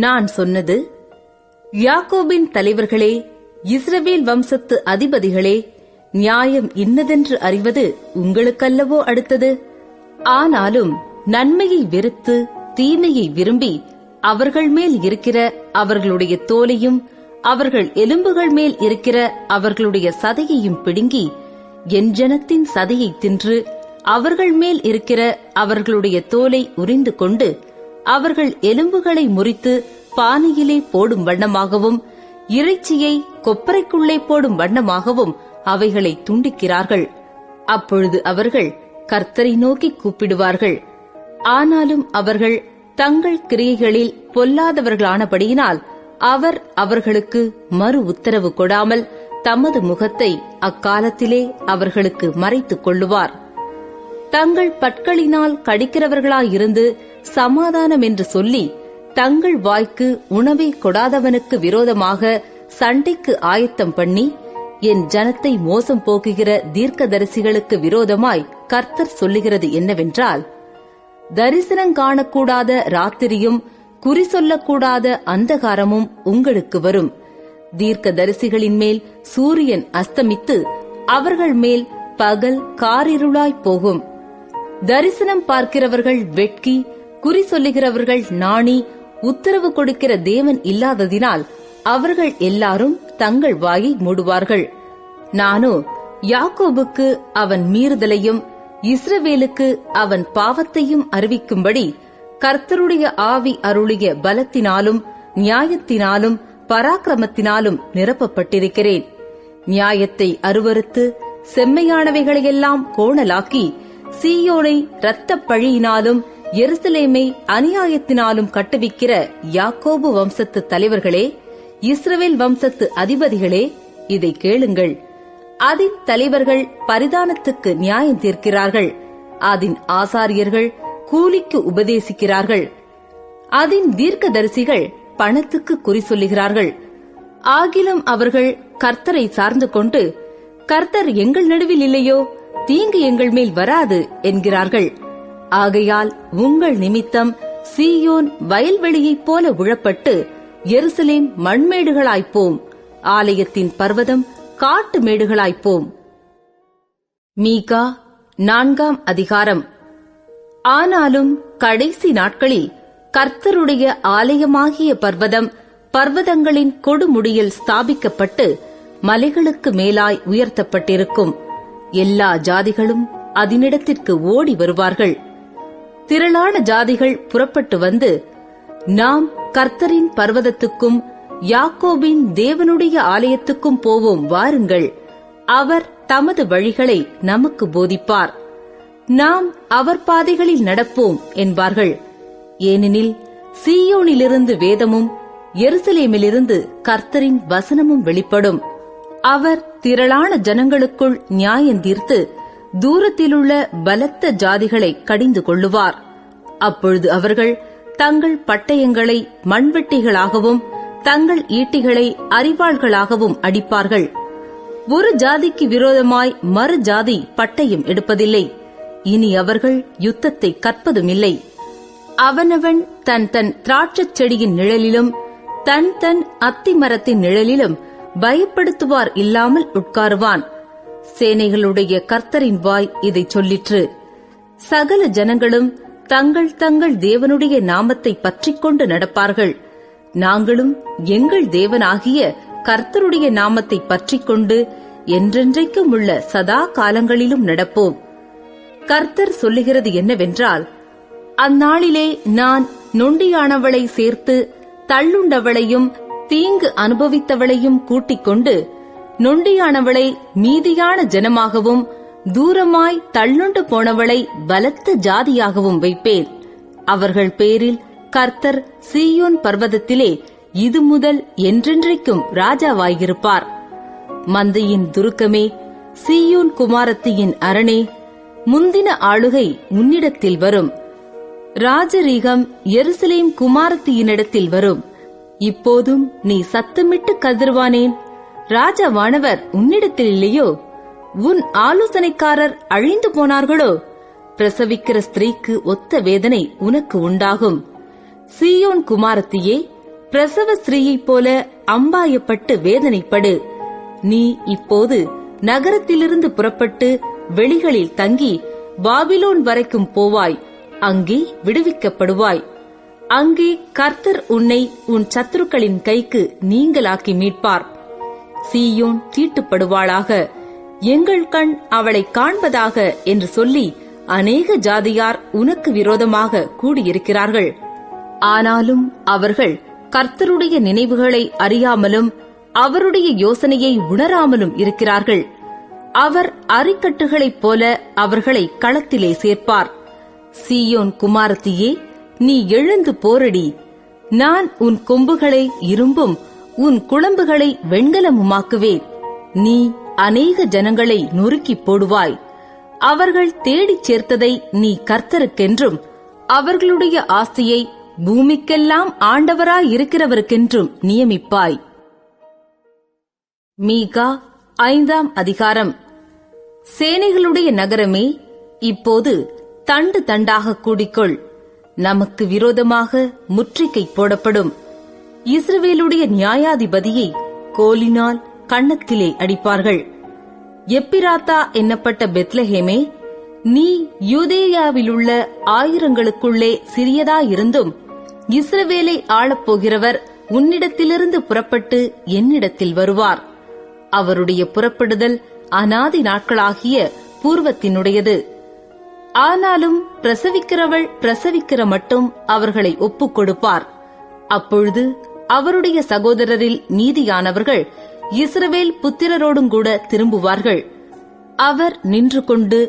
நான் சொன்னது, யாக்கோபின் தலைவர்களே, இஸ்ரவேல் வம்சத்து அதிபதிகளே, நியாயம் இன்னதென்று அறிவது உங்களுக்கல்லவோ அடுத்தது. ஆனாலும் நன்மையை வெறுத்து தீமையை விரும்பி அவர்கள் மேல் இருக்கிற அவர்களுடைய தோலையும் அவர்கள் எலும்புகள் மேல் இருக்கிற அவர்களுடைய சதையையும் பிடுங்கி என் ஜனத்தின் சதையை தின்று அவர்கள் மேல் இருக்கிற அவர்களுடைய தோலை உரிந்து கொண்டு அவர்கள் எலும்புகளை முறித்து பானையிலே போடும் வண்ணமாகவும் இறைச்சியை கொப்பரைக்குள்ளே போடும் வண்ணமாகவும் அவைகளை துண்டிக்கிறார்கள். அப்பொழுது அவர்கள் கர்த்தரை நோக்கி கூப்பிடுவார்கள். ஆனாலும் அவர்கள் தங்கள் கிரியைகளில் பொல்லாதவர்களானபடியினால் அவர் அவர்களுக்கு மறு உத்தரவு கொடாமல் தமது முகத்தை அக்காலத்திலே அவர்களுக்கு மறைத்துக் கொள்ளுவார். தங்கள் பற்களினால் கடிக்கிறவர்களாயிருந்து சமாதானம் என்று சொல்லி தங்கள் வாய்க்கு உணவை கொடாதவனுக்கு விரோதமாக சண்டைக்கு ஆயத்தம் பண்ணி என் ஜனத்தை மோசம் போக்குகிற தீர்க்கதரிசிகளுக்கு விரோதமாய் கர்த்தர் சொல்லுகிறது என்னவென்றால், தரிசனம் காணக்கூடாத ராத்திரியும் குறி சொல்லக்கூடாத அந்தகாரமும் உங்களுக்கு வரும். தீர்க்கதரிசிகளின் மேல் சூரியன் அஸ்தமித்து அவர்கள் மேல் பகல் காரிருளாய் போகும். தரிசனம் பார்க்கிறவர்கள் வெட்கி, குறி சொல்லுகிறவர்கள் நாணி, உத்தரவு கொடுக்கிற தேவன் இல்லாததினால் அவர்கள் எல்லாரும் தங்கள் வாயை மூடுவார்கள். நானோ யாக்கோபுக்கு அவன் மீறுதலையும் இஸ்ரவேலுக்கு அவன் பாவத்தையும் அறிவிக்கும்படி கர்த்தருடைய ஆவி அருளிய பலத்தினாலும் நியாயத்தினாலும் பராக்கிரமத்தினாலும் நிரப்பப்பட்டிருக்கிறேன். நியாயத்தை அருவருத்து செம்மையானவைகளையெல்லாம் கோணலாக்கி, சீயோனை இரத்தப் பழியினாலும் எருசலேமை அநியாயத்தினாலும் கட்டுவிக்கிற யாக்கோபு வம்சத்து தலைவர்களே, இஸ்ரவேல் வம்சத்து அதிபதிகளே, இதை கேளுங்கள். அதின் தலைவர்கள் பரிதானத்துக்கு நியாயம் தீர்க்கிறார்கள். அதின் ஆசாரியர்கள் கூலிக்கு உபதேசிக்கிறார்கள். அதின் தீர்க்கதரிசிகள் பணத்துக்கு குறி சொல்லுகிறார்கள். ஆகிலும் அவர்கள் கர்த்தரை சார்ந்து கொண்டு, கர்த்தர் எங்கள் நடுவில் இல்லையோ, தீங்கு எங்கள் மேல் வராது என்கிறார்கள். ஆகையால் உங்கள் நிமித்தம் சீயோன் வயல்வெளியைப் போல உழப்பட்டு, எருசலேம் மண்மேடுகளாய்ப்போம், ஆலயத்தின் பர்வதம் காட்டு மேடுகளாய்ப்போம். மீகா 4 அதிகாரம். ஆனாலும் கடைசி நாட்களில் கர்த்தருடைய ஆலயமாகிய பர்வதம் பர்வதங்களின் கொடுமுடியில் ஸ்தாபிக்கப்பட்டு மலைகளுக்கு மேலாய் உயர்த்தப்பட்டிருக்கும். எல்லா ஜாதிகளும் அதனிடத்திற்கு ஓடி வருவார்கள். திரளான ஜாதிகள் புறப்பட்டு வந்து, நாம் கர்த்தரின் பர்வதத்துக்கும் யாக்கோபின் தேவனுடைய ஆலயத்துக்கும் போவோம், வாருங்கள், அவர் தமது வழிகளை நமக்கு போதிப்பார், நாம் அவர் பாதைகளில் நடப்போம் என்பார்கள். ஏனெனில் சீயோனிலிருந்து வேதமும் எருசலேமிலிருந்து கர்த்தரின் வசனமும் வெளிப்படும். அவர் திரளான ஜனங்களுக்குள் நியாயம் தீர்த்து தூரத்திலுள்ள பலத்த ஜாதிகளை கடிந்து கொள்ளுவார். அப்பொழுது அவர்கள் தங்கள் பட்டயங்களை மண்வெட்டிகளாகவும் தங்கள் ஈட்டிகளை அரிவாள்களாகவும் அடிப்பார்கள். ஒரு ஜாதிக்கு விரோதமாய் மறு ஜாதி பட்டயம் எடுப்பதில்லை. இனி அவர்கள் யுத்தத்தை கற்பதுமில்லை. அவனவன் தன் தன் திராட்சைச் செடியின் நிழலிலும் தன் தன் அத்தி மரத்தின் நிழலிலும் பயப்படுத்துவார் இல்லாமல் உட்காருவான். சேனைகளுடைய கர்த்தரின் வாய் இதை சொல்லிற்று. சகல ஜனங்களும் தங்கள் தங்கள் தேவனுடைய நாமத்தை பற்றிக் கொண்டு நடப்பார்கள். நாங்களும் எங்கள் தேவனாகிய கர்த்தருடைய நாமத்தை பற்றிக் கொண்டு என்றென்றைக்கும் உள்ள சதா காலங்களிலும் நடப்போம். கர்த்தர் சொல்லுகிறது என்னவென்றால், அந்நாளிலே நான் நொண்டியானவளை சேர்த்து தள்ளுண்டவளையும் தீங்கு அனுபவித்தவளையும் கூட்டிக் கொண்டு நொண்டியானவளை மீதியான ஜனமாகவும் தூரமாய் தள்ளுண்டு போனவளை பலத்த ஜாதியாகவும் வைப்பேன். அவர்கள் பேரில் கர்த்தர் சீயோன் பர்வதத்திலே இது முதல் என்றென்றைக்கும் ராஜாவாயிருப்பார். மந்தையின் துருக்கமே, சீயோன் குமாரத்தியின் அரணே, முந்தின ஆளுகை உன்னிடத்தில் வரும். ராஜரீகம் எருசலேம் குமாரத்தியினிடத்தில் வரும். இப்போதும் நீ சத்தமிட்டு கதறுவானேன்? ராஜாவானவர் உன்னிடத்தில் இல்லையோ? உன் ஆலோசனைக்காரர் அழிந்து போனார்களோ? பிரசவிக்கிற ஸ்திரீக்கு ஒத்த வேதனை உனக்கு உண்டாகும். சீயோன் குமாரத்தியே, பிரசவ ஸ்திரீயைப் போல அம்பாயப்பட்டு வேதனைப்படு. நீ இப்போது நகரத்திலிருந்து புறப்பட்டு வெளிகளில் தங்கி பாபிலோன் வரைக்கும் போவாய். அங்கே விடுவிக்கப்படுவாய். அங்கே கர்த்தர் உன்னை உன் சத்துருக்களின் கைக்கு நீங்களாக்கி மீட்பார். சீயோன் தீட்டுப்படுவாளாக, எங்கள் கண் அவளை காண்பதாக என்று சொல்லி அநேக ஜாதியார் உனக்கு விரோதமாக கூடியிருக்கிறார்கள். ஆனாலும் அவர்கள் கர்த்தருடைய நினைவுகளை அறியாமலும் அவருடைய யோசனையை உணராமலும் இருக்கிறார்கள். அவர் அரிக்கட்டுகளைப் போல அவர்களை களத்திலே சேர்ப்பார். சீயோன் குமாரத்தியே, நீ எழுந்து போரடி. நான் உன் கொம்புகளை இரும்பும் உன் குளம்புகளை வெண்கலமுமாக்குவேன். நீ அநேக ஜனங்களை நொறுக்கிப் போடுவாய். அவர்கள் தேடிச் சேர்த்ததை நீ கர்த்தருக்கென்றும் அவர்களுடைய ஆஸ்தியை பூமிக்கெல்லாம் ஆண்டவராயிருக்கிறவருக்கென்றும் நியமிப்பாய். மீகா 5 அதிகாரம். சேனைகளுடைய நகரமே, இப்போது தண்டு தண்டாக கூடிக்கொள். நமக்கு விரோதமாக முற்றுகை போடப்படும். இஸ்ரவேலுடைய நியாயாதிபதியை கோலினால் கன்னத்திலே அடிப்பார்கள். எப்பிராத்தா என்னப்பட்ட பெத்லஹேமே, நீ யூதேயாவிலுள்ள ஆயிரங்களுக்குள்ளே சிறியதாயிருந்தும் இஸ்ரவேலை ஆளப்போகிறவர் உன்னிடத்திலிருந்து புறப்பட்டு என்னிடத்தில் வருவார். அவருடைய புறப்படுதல் அநாதி நாட்களாகிய பூர்வத்தினுடையது. ஆனாலும் பிரசவிக்கிறவள் பிரசவிக்கிற மட்டும் அவர்களை ஒப்புக் கொடுப்பார். அப்பொழுது அவருடைய சகோதரரில் மீதியானவர்கள் இஸ்ரவேல் புத்திரரோடும் கூட திரும்புவார்கள். அவர் நின்று கொண்டு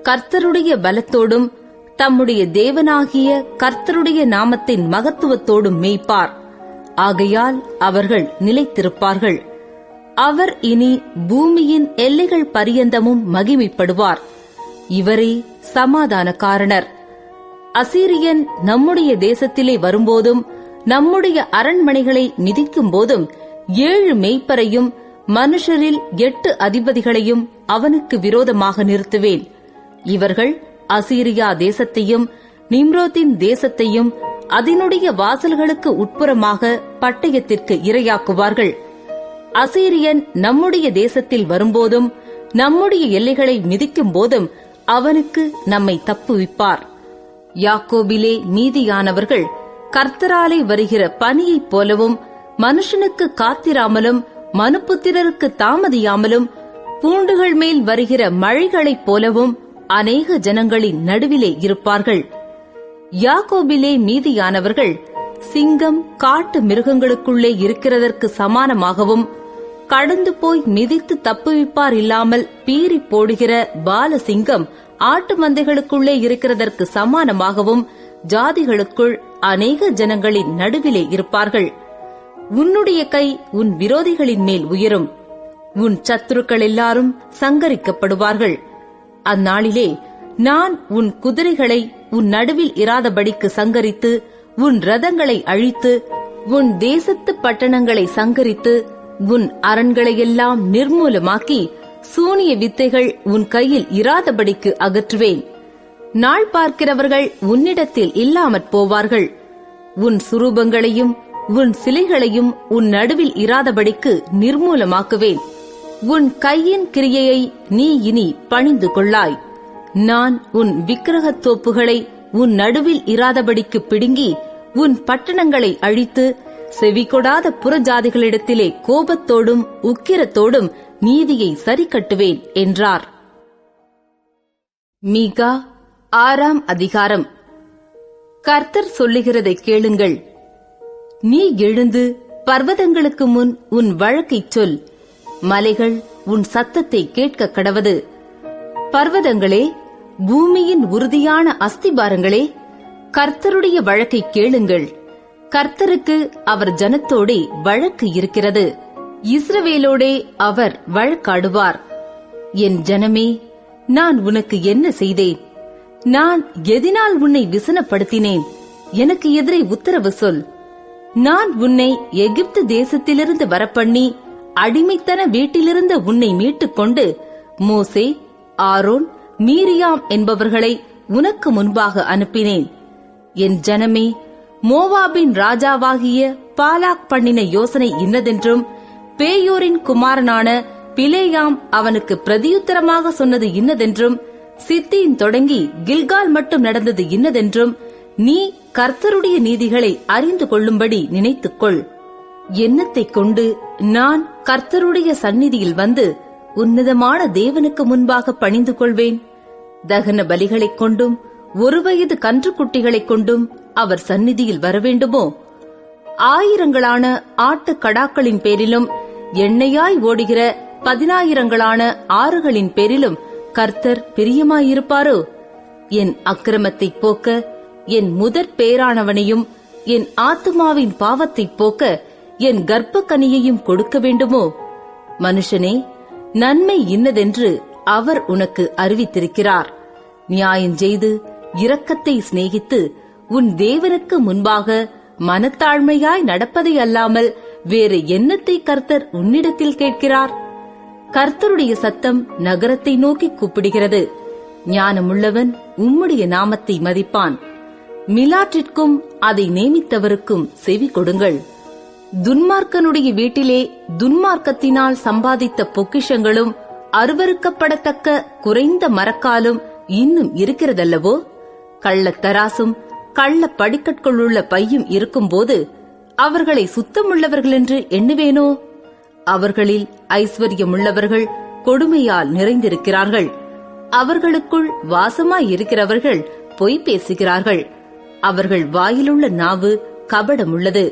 கர்த்தருடைய பலத்தோடும் தம்முடைய தேவனாகிய கர்த்தருடைய நாமத்தின் மகத்துவத்தோடும் மேய்ப்பார். ஆகையால் அவர்கள் நிலைத்திருப்பார்கள். அவர் இனி பூமியின் எல்லைகள் பரியந்தமும் மகிமைப்படுவார். இவரே சமாதான காரணர். அசீரியன் நம்முடைய தேசத்திலே வரும்போதும் நம்முடைய அரண்மனைகளை மிதிக்கும் போதும் 7 மேய்ப்பரையும் மனுஷரில் 8 அதிபதிகளையும் அவனுக்கு விரோதமாக நிறுத்துவேன். இவர்கள் அசீரியா தேசத்தையும் நிம்ரோத்தின் தேசத்தையும் அதனுடைய வாசல்களுக்கு உட்புறமாக பட்டயத்திற்கு இரையாக்குவார்கள். அசீரியன் நம்முடைய தேசத்தில் வரும்போதும் நம்முடைய எல்லைகளை மிதிக்கும் போதும் அவனுக்கு நம்மை தப்புவிப்பார். யாக்கோபிலே மீதியானவர்கள் கர்த்தராலே வருகிற பனியைப் போலவும் மனுஷனுக்கு காத்திராமலும் மனுப்புத்திரருக்கு தாமதியாமலும் பூண்டுகள் மேல் வருகிற மழைகளைப் போலவும் அநேக ஜனங்களின் நடுவிலே இருப்பார்கள். யாக்கோபிலே மீதியானவர்கள் சிங்கம் காட்டு மிருகங்களுக்குள்ளே இருக்கிறதற்கு சமானமாகவும் கடந்து போய் மிதித்து தப்புவிப்பார் இல்லாமல் பீறி போடுகிற பாலசிங்கம் ஆட்டு மந்தைகளுக்குள்ளே இருக்கிறதற்கு சமானமாகவும் ஜாதிகளுக்குள் அநேக ஜனங்களின் நடுவிலே இருப்பார்கள். உன்னுடைய கை உன் விரோதிகளின் மேல் உயரும். உன் சத்துருக்கள் எல்லாரும் சங்கரிக்கப்படுவார்கள். அந்நாளிலே நான் உன் குதிரைகளை உன் நடுவில் இராதபடிக்கு சங்கரித்து உன் ரதங்களை அழித்து உன் தேசத்து பட்டணங்களை சங்கரித்து உன் அரண்களையெல்லாம் நிர்மூலமாக்கி சூனிய வித்தைகள் உன் கையில் இராதபடிக்கு அகற்றுவேன். நாள் பார்க்கிறவர்கள் உன்னிடத்தில் இல்லாமற் போவார்கள். உன் சுரூபங்களையும் உன் சிலைகளையும் உன் நடுவில் இராதபடிக்கு நிர்மூலமாக்குவேன். உன் கையின் கிரியையை நீ இனி பணிந்து கொள்ளாய். நான் உன் விக்கிரகத் தோப்புகளை உன் நடுவில் இராதபடிக்கு பிடுங்கி உன் பட்டணங்களை அழித்து செவிகொடாத புறஜாதிகளிடத்திலே கோபத்தோடும் உக்கிரத்தோடும் நீதியை சரிக்கட்டுவேன் என்றார். மீகா 6ஆம் அதிகாரம். கர்த்தர் சொல்லுகிறதை கேளுங்கள். நீ எழுந்து பர்வதங்களுக்கு முன் உன் வழக்கைச் சொல். மலைகள் உன் சத்தத்தை கேட்க கடவது. பர்வதங்களே, பூமியின் உறுதியான அஸ்திபாரங்களே, கர்த்தருடைய வழக்கை கேளுங்கள். கர்த்தருக்கு அவர் ஜனத்தோடே வழக்கு இருக்கிறது. இஸ்ரவேலோடே அவர் வழக்காடுவார். என் ஜனமே, நான் உனக்கு என்ன செய்தேன்? நான் எதினால் உன்னை விசனப்படுத்தினேன்? எனக்கு எதிரே உத்தரவு சொல். நான் உன்னை எகிப்து தேசத்திலிருந்து வரப்பண்ணி அடிமைத்தன வீட்டிலிருந்து உன்னை மீட்டுக் கொண்டு மோசே, ஆரோன், மீரியாம் என்பவர்களை உனக்கு முன்பாக அனுப்பினேன். என் ஜனமே, மோவாபின் ராஜாவாகிய பாலாக் பண்ணின யோசனை இன்னதென்றும் பேயோரின் குமாரனான பிலேயாம் அவனுக்கு பிரதியுத்தரமாக சொன்னது இன்னதென்றும் சித்தீன் தொடங்கி கில்கால் மட்டும் நடந்தது இன்னதென்றும் நீ கர்த்தருடைய நீதிகளை அறிந்து கொள்ளும்படி நினைத்துக்கொள். எண்ணத்தைக் கொண்டு நான் கர்த்தருடைய சந்நிதியில் வந்து உன்னதமான தேவனுக்கு முன்பாக பணிந்து கொள்வேன். தகன பலிகளைக் கொண்டும் 1 வயது கன்றுக்குட்டிகளைக் கொண்டும் அவர் சந்நிதியில் வரவேண்டுமோ? 1000 ஆட்டுக்கடாக்களின் பேரிலும் எண்ணெயாய் ஓடுகிற 10000 ஆறுகளின் பேரிலும் கர்த்தர் பிரியமாயிருப்பாரோ? என் அக்கிரமத்தைப் போக்க என் முதற் பேரானவனையும் என் ஆத்துமாவின் பாவத்தைப் போக்க என் கர்ப்பக்கனியையும் கொடுக்க வேண்டுமோ? மனுஷனே, நன்மை இன்னதென்று அவர் உனக்கு அறிவித்திருக்கிறார். நியாயஞ்செய்து இரக்கத்தை சிநேகித்து உன் தேவனுக்கு முன்பாக மனத்தாழ்மையாய் நடப்பதை அல்லாமல் வேறு என்னத்தை கர்த்தர் உன்னிடத்தில் கேட்கிறார்? கர்த்தருடைய சத்தம் நகரத்தை நோக்கி கூப்பிடுகிறது. ஞானமுள்ளவன் உம்முடைய நாமத்தை மதிப்பான். மிலாற்றிற்கும் அதை நேமித்தவருக்கும் செவி கொடுங்கள். துன்மார்க்கனுடைய வீட்டிலே துன்மார்க்கத்தினால் சம்பாதித்த பொக்கிஷங்களும் அருவருக்கப்படத்தக்க குறைந்த மரக்காலும் இன்னும் இருக்கிறதல்லவோ? கள்ளத்தராசும் கள்ள படிக்கற்களுள்ள பையும் இருக்கும்போது அவர்களை சுத்தமுள்ளவர்கள் என்று எண்ணுவேனோ? அவர்களில் ஐஸ்வர்யமுள்ளவர்கள் கொடுமையால் நிறைந்திருக்கிறார்கள். அவர்களுக்குள் வாசமாயிருக்கிறவர்கள் பொய் பேசுகிறார்கள். அவர்கள் வாயிலுள்ள நாவு கபடமுள்ளது.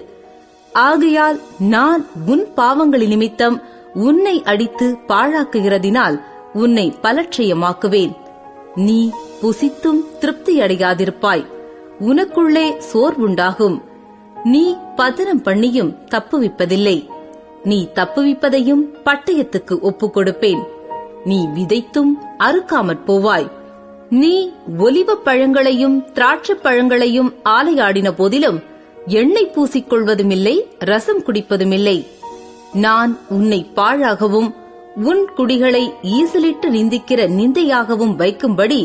ஆகையால் நான் உன் பாவங்களின் நிமித்தம் உன்னை அடித்து பாழாக்குகிறதினால் உன்னை பலட்சயமாக்குவேன். நீ புசித்தும் திருப்தியடையாதிருப்பாய். உனக்குள்ளே சோர்வுண்டாகும். நீ பதனம் பண்ணியும் தப்புவிப்பதில்லை. நீ தப்புவிப்பதையும் பட்டயத்துக்கு ஒப்புக் கொடுப்பேன். நீ விதைத்தும் அறுக்காமற் போவாய். நீ ஒலிவப் பழங்களையும் திராட்சைப் பழங்களையும் ஆலையாடின போதிலும் எண்ணெய் பூசிக்கொள்வதுமில்லை, ரசம் குடிப்பதுமில்லை. நான் உன்னை பாழாகவும் உன் குடிகளை ஈசலிட்டு நிந்திக்கிற நிந்தையாகவும் வைக்கும்படி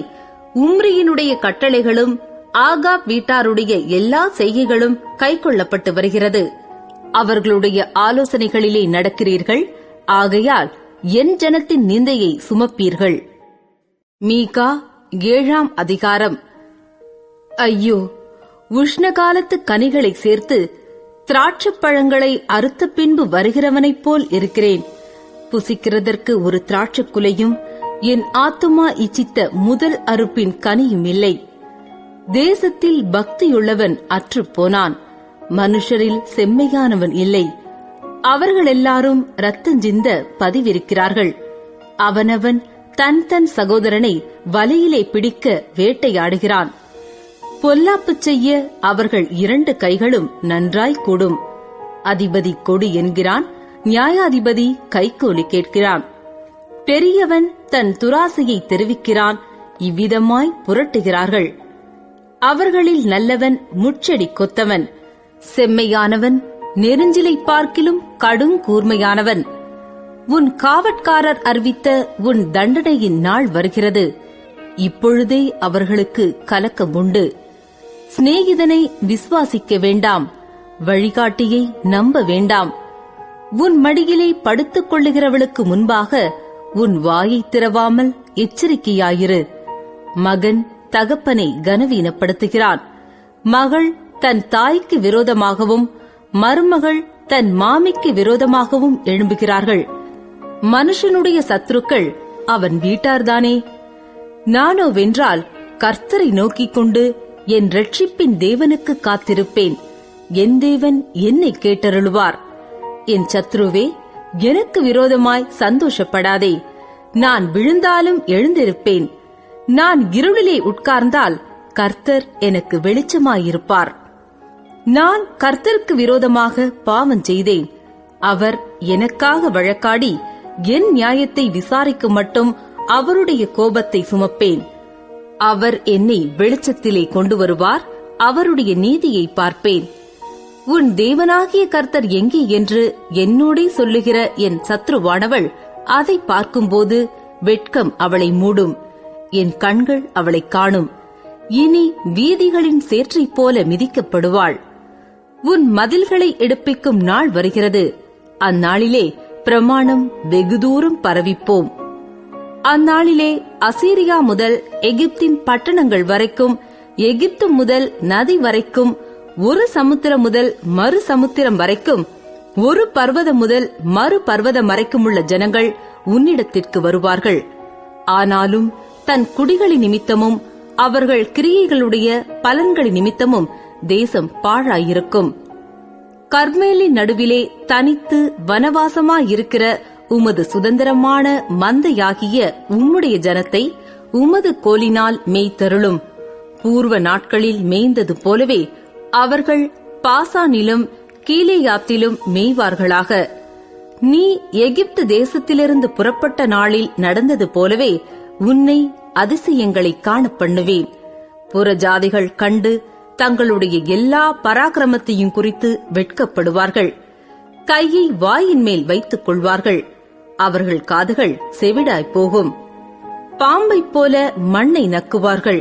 உம்ரியினுடைய கட்டளைகளும் ஆகாப் வீட்டாருடைய எல்லா செய்கைகளும் கைக்கொள்ளப்பட்டு வருகிறது. அவர்களுடைய ஆலோசனைகளிலே நடக்கிறீர்கள். ஆகையால் என் ஜனத்தின் நிந்தையை சுமப்பீர்கள். மீகா 7ஆம் அதிகாரம். ஐயோ, உஷ்ணகாலத்து கனிகளை சேர்த்து திராட்சைப் பழங்களை அறுத்த பின்பு வருகிறவனைப் போல் இருக்கிறேன். புசிக்கிறதற்கு ஒரு திராட்சைக் குலையும் என் ஆத்துமா இச்சித்த முதல் அறுப்பின் கனியும் இல்லை. தேசத்தில் பக்தியுள்ளவன் அற்றுப் போனான். மனுஷரில் செம்மையானவன் இல்லை. அவர்கள் எல்லாரும் இரத்தஞ்சிந்த பதிவிருக்கிறார்கள். அவனவன் தன் தன் சகோதரனை வலையிலே பிடிக்க வேட்டையாடுகிறான். பொல்லாப்பு செய்ய அவர்கள் 2 கைகளும் நன்றாய் கூடும். அதிபதி கொடு என்கிறான், நியாயாதிபதி கைகோலி கேட்கிறான். பெரியவன் தன் துராசையை தெரிவிக்கிறான். இவ்விதமாய் புரட்டுகிறார்கள். அவர்களில் நல்லவன் முட்செடி கொத்தவன். செம்மையானவன் நெருஞ்சிலை பார்க்கிலும் கடும் கூர்மையானவன். உன் காவற்காரர் அறிவித்த உன் தண்டனையின் நாள் வருகிறது. இப்பொழுதே அவர்களுக்கு கலக்கம் உண்டு. சிநேகிதனை விசுவாசிக்க வேண்டாம், வழிகாட்டியை நம்ப வேண்டாம். உன் மடியிலே படுத்துக் கொள்ளுகிறவளுக்கு முன்பாக உன் வாயை திறவாமல் எச்சரிக்கையாயிரு. மகன் தகப்பனை கனவீனப்படுத்துகிறான். மகள் தன் தாய்க்கு விரோதமாகவும் மருமகள் தன் மாமிக்கு விரோதமாகவும் எழும்புகிறார்கள். மனுஷனுடைய சத்துருக்கள் அவன் வீட்டார்தானே. நானோ வென்றால் கர்த்தரை நோக்கிக் கொண்டு என் இரட்சிப்பின் தேவனுக்கு காத்திருப்பேன். என் தேவன் என்னை கேட்டருளுவார். என் சத்ருவே, எனக்கு விரோதமாய் சந்தோஷப்படாதே. நான் விழுந்தாலும் எழுந்திருப்பேன். நான் இருளிலே உட்கார்ந்தால் கர்த்தர் எனக்கு வெளிச்சமாயிருப்பார். நான் கர்த்தருக்கு விரோதமாக பாவம் செய்தேன். அவர் எனக்காக வழக்காடி என் நியாயத்தை விசாரிக்கும் மட்டும் அவருடைய கோபத்தை சுமப்பேன். அவர் என்னை வெளிச்சத்திலே கொண்டு வருவார். அவருடைய நீதியை பார்ப்பேன். உன் தேவனாகிய கர்த்தர் எங்கே என்று என்னோடே சொல்லுகிற என் சத்ருவானவள் அதை பார்க்கும்போது வெட்கம் அவளை மூடும். என் கண்கள் அவளை காணும். இனி வீதிகளின் சேற்றைப் போல மிதிக்கப்படுவாள். உன் மதில்களை எடுப்பிக்கும் நாள் வருகிறது. அந்நாளிலே பிரமாணம் வெகு தூரம் பரவிப்போம். அந்நாளிலே அசீரியா முதல் எகிப்தின் பட்டணங்கள் வரைக்கும், எகிப்து முதல் நதி வரைக்கும், ஒரு சமுத்திரம் முதல் மறு சமுத்திரம் வரைக்கும், ஒரு பர்வதம் முதல் மறு பர்வதம் வரைக்கும் உள்ள ஜனங்கள் உன்னிடத்திற்கு வருவார்கள். ஆனாலும் தன் குடிகளின் நிமித்தமும் அவர்கள் கிரியைகளுடைய பலன்களின் நிமித்தமும் தேசம் பாழாயிருக்கும். கர்மேலின் நடுவிலே தனித்து வனவாசமாயிருக்கிற உமது சுதந்திரமான மந்தையாகிய உம்முடைய ஜனத்தை உமது கோலினால் மேய்த்தருளும். பூர்வ நாட்களில் மேய்ந்தது போலவே அவர்கள் பாசானிலும் கீலேயாத்திலும் மேய்வார்களாக. நீ எகிப்து தேசத்திலிருந்து புறப்பட்ட நாளில் நடந்தது போலவே உன்னை அதிசயங்களை காண பண்ணுவேன். புறஜாதிகள் கண்டு தங்களுடைய எல்லா பராக்கிரமத்தையும் குறித்து வெட்கப்படுவார்கள். கையை வாயின் மேல் வைத்துக் கொள்வார்கள். அவர்கள் காதுகள் செவிடாய் போகும். பாம்பைப் போல மண்ணை நக்குவார்கள்.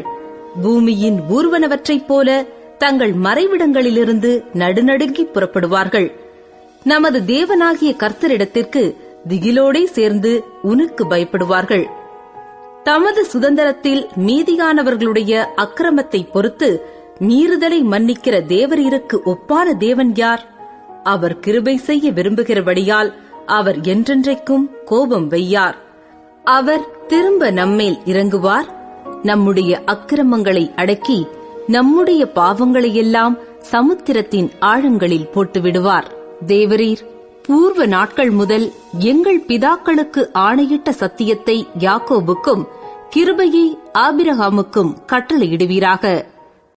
பூமியின் ஊர்வனவற்றைப் போல தங்கள் மறைவிடங்களிலிருந்து நடுநடுங்கி புறப்படுவார்கள். நமது தேவனாகிய கர்த்தரிடத்திற்கு திகிலோடே சேர்ந்து உனக்கு பயப்படுவார்கள். தமது சுதந்திரத்தில் மீதியானவர்களுடைய அக்கிரமத்தை பொறுத்து மீறுதலை மன்னிக்கிற தேவரீருக்கு ஒப்பான தேவன் யார்? அவர் கிருபை செய்ய விரும்புகிறபடியால் அவர் என்றென்றைக்கும் கோபம் வையார். அவர் திரும்ப நம்மேல் இறங்குவார். நம்முடைய அக்கிரமங்களை அடக்கி நம்முடைய பாவங்களையெல்லாம் சமுத்திரத்தின் ஆழங்களில் போட்டுவிடுவார். தேவரீர் பூர்வ நாட்கள் முதல் எங்கள் பிதாக்களுக்கு ஆணையிட்ட சத்தியத்தை யாக்கோபுக்கும் கிருபையை ஆபிரகாமுக்கும் கட்டளையிடுவீராக.